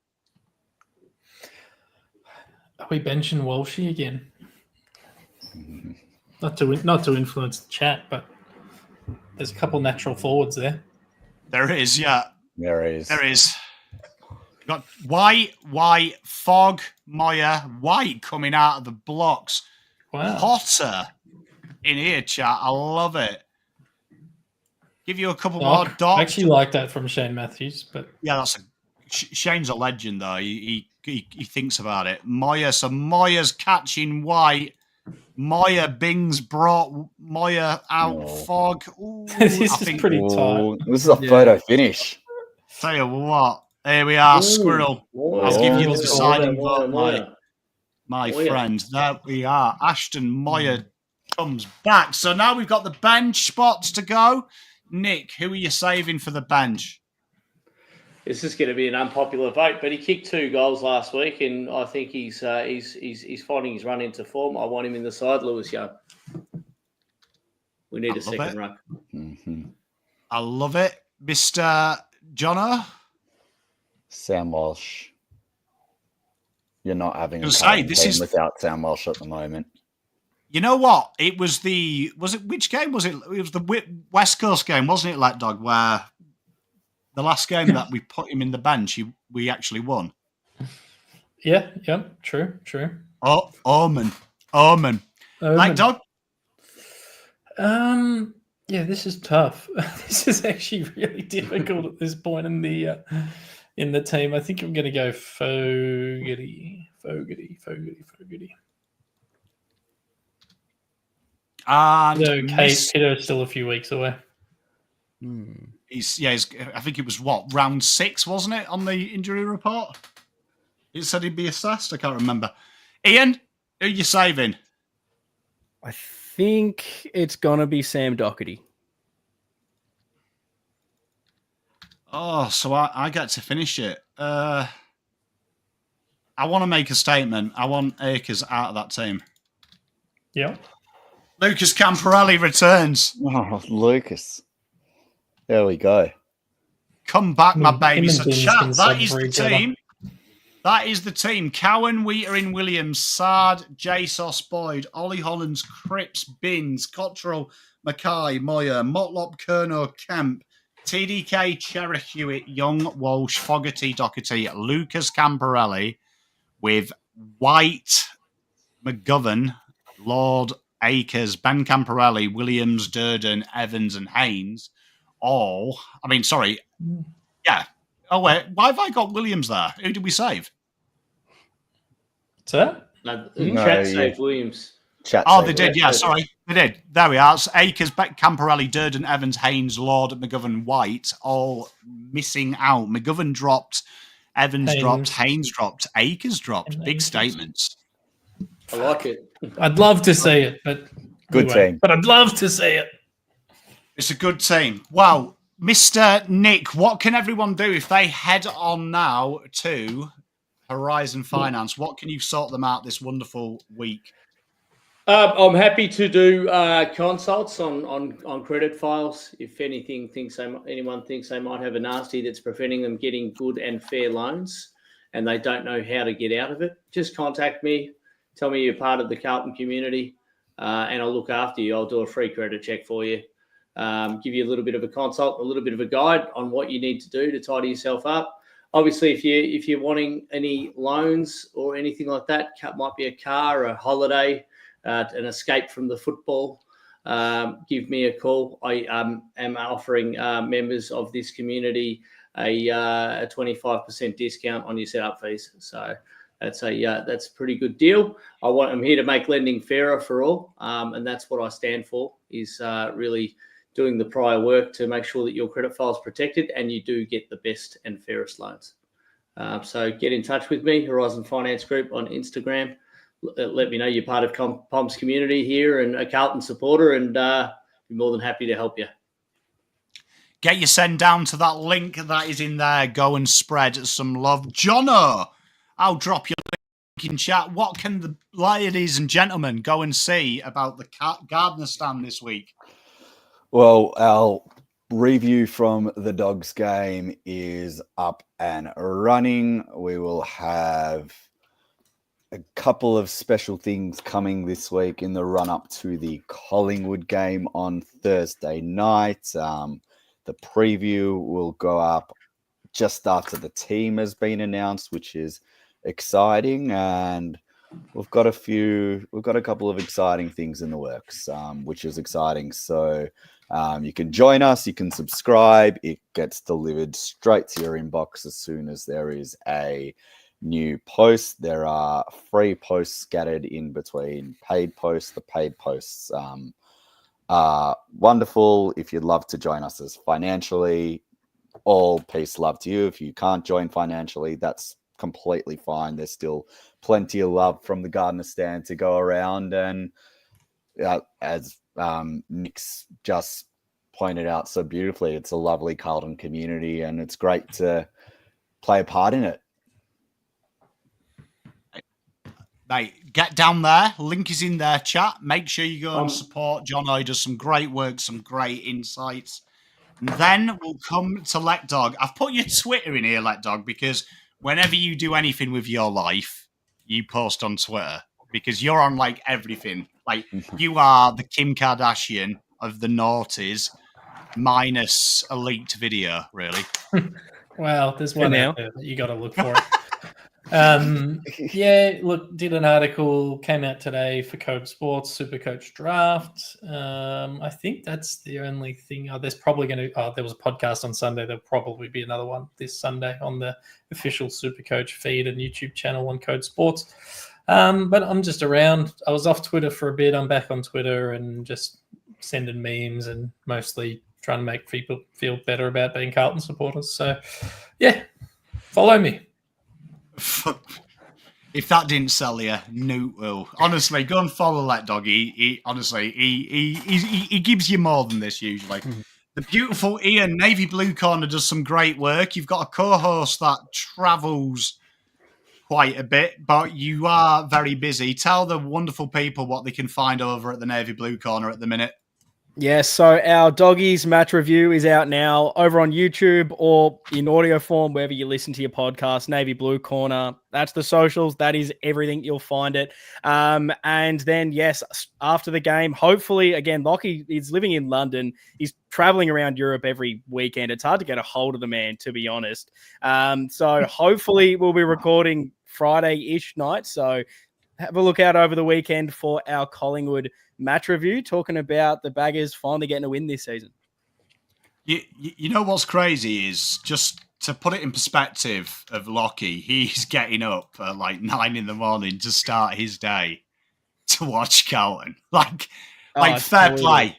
Are we benching Walshy again? Not to influence the chat, but there's a couple natural forwards there. There is, yeah. There is. We've got White, Fogg, Moyer, White coming out of the blocks. Wow. Potter in here, chat. I love it. Give you a couple more dots. I actually like that from Shane Matthews, but yeah, Shane's a legend though. He thinks about it. Moyer, so Moyer's catching White. Moyer Bing's brought Moyer out. Fogg. Ooh, this is pretty tight. This is a photo finish. Tell you what, here we are, Squirrel. I'll give you the deciding vote, my friend. There we are. Ashton Moyer comes back. So now we've got the bench spots to go. Nick, who are you saving for the bench? This is going to be an unpopular vote, but he kicked 2 goals last week, and I think he's finding his run into form. I want him in the side, Lewis Young. We need a second ruck. Mm-hmm. I love it, Mr. Jono. Sam Walsh. You're not having a team without Sam Walsh at the moment. You know what? It was which game was it? It was the West Coast game, wasn't it, Lapdog, where the last game that we put him in the bench, we actually won. Yeah, true. Oh, Omen. Lapdog? Yeah, this is tough. This is actually really difficult at this point in the team. I think I'm going to go Fogarty. And Kato's still a few weeks away. I think it was round 6, wasn't it, on the injury report? It said he'd be assessed. I can't remember. Ian, who are you saving? I think it's gonna be Sam Doherty. Oh, so I get to finish it. I want to make a statement. I want Akers out of that team. Yeah. Lucas Camporelli returns. Oh, Lucas. There we go. Come back, my baby. So, chat, that is the each other. team. That is the team. Cowan, Wheater, Williams, Sard, JSOS, Boyd, Ollie Hollands, Cripps, Binns, Cottrell, Mackay, Moyer, Motlop, Kerno, Kemp, TDK, Cherry Hewitt, Young, Walsh, Fogarty, Doherty, Lucas Camporelli, with White, McGovern, Lord, Akers, Ben Camporelli, Williams, Durden, Evans, and Haynes. Yeah. Oh, wait. Why have I got Williams there? Who did we save? What's that? Chat saved Williams. They did. Yeah, sorry. They did. There we are. So Akers, Camporelli, Durden, Evans, Haynes, Lord, McGovern, White, all missing out. McGovern dropped. Evans dropped. Haynes dropped. Akers dropped. Big statements. I like it. I'd love to see it, but good team. But I'd love to see it. It's a good team. Well, Mr. Nick, what can everyone do if they head on now to Horizon Finance. What can you sort them out this wonderful week? I'm happy to do consults on credit files. If anyone thinks they might have a nasty that's preventing them getting good and fair loans, and they don't know how to get out of it, just contact me. Tell me you're part of the Carlton community, and I'll look after you. I'll do a free credit check for you, give you a little bit of a consult, a little bit of a guide on what you need to do to tidy yourself up. Obviously, if you're wanting any loans or anything like that, might be a car, a holiday, an escape from the football, give me a call. I am offering members of this community a 25% discount on your setup fees. So that's a pretty good deal. I'm here to make lending fairer for all, and that's what I stand for. Is really doing the prior work to make sure that your credit file is protected and you do get the best and fairest loans. So get in touch with me, Horizon Finance Group on Instagram. Let me know you're part of Pom's community here and a Carlton supporter, and be more than happy to help you. Get your send down to that link that is in there. Go and spread some love. Jono, I'll drop your link in chat. What can the ladies and gentlemen go and see about the Gardner stand this week? Well, our review from the Dogs game is up and running. We will have a couple of special things coming this week in the run-up to the Collingwood game on Thursday night. The preview will go up just after the team has been announced, which is exciting. And we've got a couple of exciting things in the works, which is exciting. So you can join us, you can subscribe. It gets delivered straight to your inbox as soon as there is a new post. There are free posts scattered in between paid posts. The paid posts are wonderful. If you'd love to join us as financially, all peace, love to you. If you can't join financially, that's completely fine. There's still plenty of love from the Gardner stand to go around. And as Nick's just pointed out so beautifully, it's a lovely Carlton community, and it's great to play a part in it. Mate, get down there. Link is in there, chat. Make sure you go and support John. He does some great work, some great insights. And then we'll come to Let Dog. I've put your Twitter in here, Let Dog, because whenever you do anything with your life, you post on Twitter, because you're on like everything. Like you are the Kim Kardashian of the noughties, minus a leaked video, really. Well, there's one out there that you got to look for it. Yeah, look, did an article, came out today for Code Sports Supercoach Draft. I think that's the only thing. There's probably going to, there was a podcast on Sunday. There'll probably be another one this Sunday on the official Supercoach feed and YouTube channel on Code Sports. But I'm just around. I was off Twitter for a bit. I'm back on Twitter and just sending memes and mostly trying to make people feel better about being Carlton supporters. So, yeah, follow me. If that didn't sell you, no will. Honestly, go and follow Let Dog. He gives you more than this usually. The beautiful Ian, Navy Blue Corner, does some great work. You've got a co-host that travels quite a bit, but you are very busy. Tell the wonderful people what they can find over at the Navy Blue Corner at the minute. Yes, so our Doggies match review is out now over on YouTube or in audio form, wherever you listen to your podcast, Navy Blue Corner. That's the socials. That is everything. You'll find it. And then, yes, after the game, hopefully, again, Lockie is living in London. He's traveling around Europe every weekend. It's hard to get a hold of the man, to be honest. So hopefully we'll be recording Friday-ish night. So have a look out over the weekend for our Collingwood match review, talking about the Baggers finally getting a win this season. You know what's crazy is, just to put it in perspective of Lockie, he's getting up at like 9 a.m. to start his day to watch Carlton. Fair play.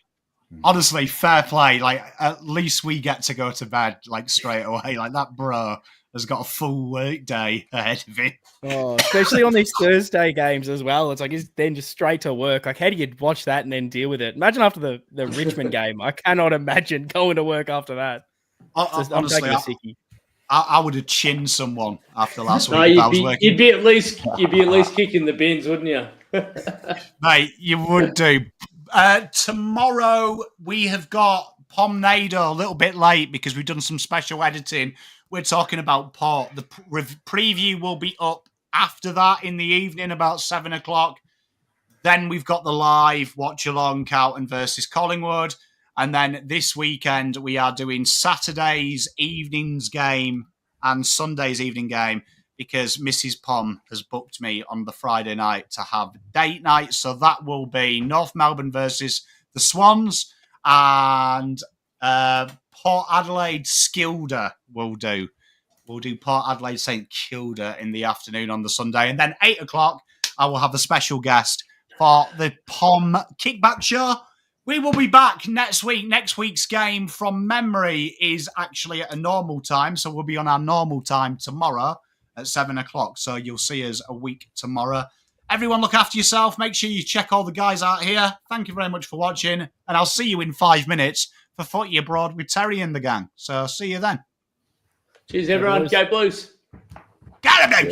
Honestly, fair play. Like, at least we get to go to bed like straight away. Like, that bro has got a full work day ahead of him. Oh, especially on these Thursday games as well. It's like he's then just straight to work. Like, how do you watch that and then deal with it? Imagine after the Richmond game. I cannot imagine going to work after that. Honestly, I would have chinned someone after last week No, if I was working. you'd be at least kicking the bins, wouldn't you? Mate, you would do. Tomorrow we have got Pommyinoz a little bit late because we've done some special editing. We're talking about Port. The preview will be up after that in the evening, about 7 o'clock. Then we've got the live watch along, Carlton versus Collingwood. And then this weekend, we are doing Saturday's evening's game and Sunday's evening game because Mrs. Pom has booked me on the Friday night to have date night. So that will be North Melbourne versus the Swans and Port Adelaide Skilda will do. We'll do Port Adelaide St Kilda in the afternoon on the Sunday. And then 8 o'clock, I will have a special guest for the Pom Kickback Show. We will be back next week. Next week's game from memory is actually at a normal time. So we'll be on our normal time tomorrow at 7 o'clock. So you'll see us a week tomorrow. Everyone look after yourself. Make sure you check all the guys out here. Thank you very much for watching. And I'll see you in 5 minutes for Footy Abroad with Terry and the gang. So see you then. Cheers, everyone. Go Blues. Go Blues!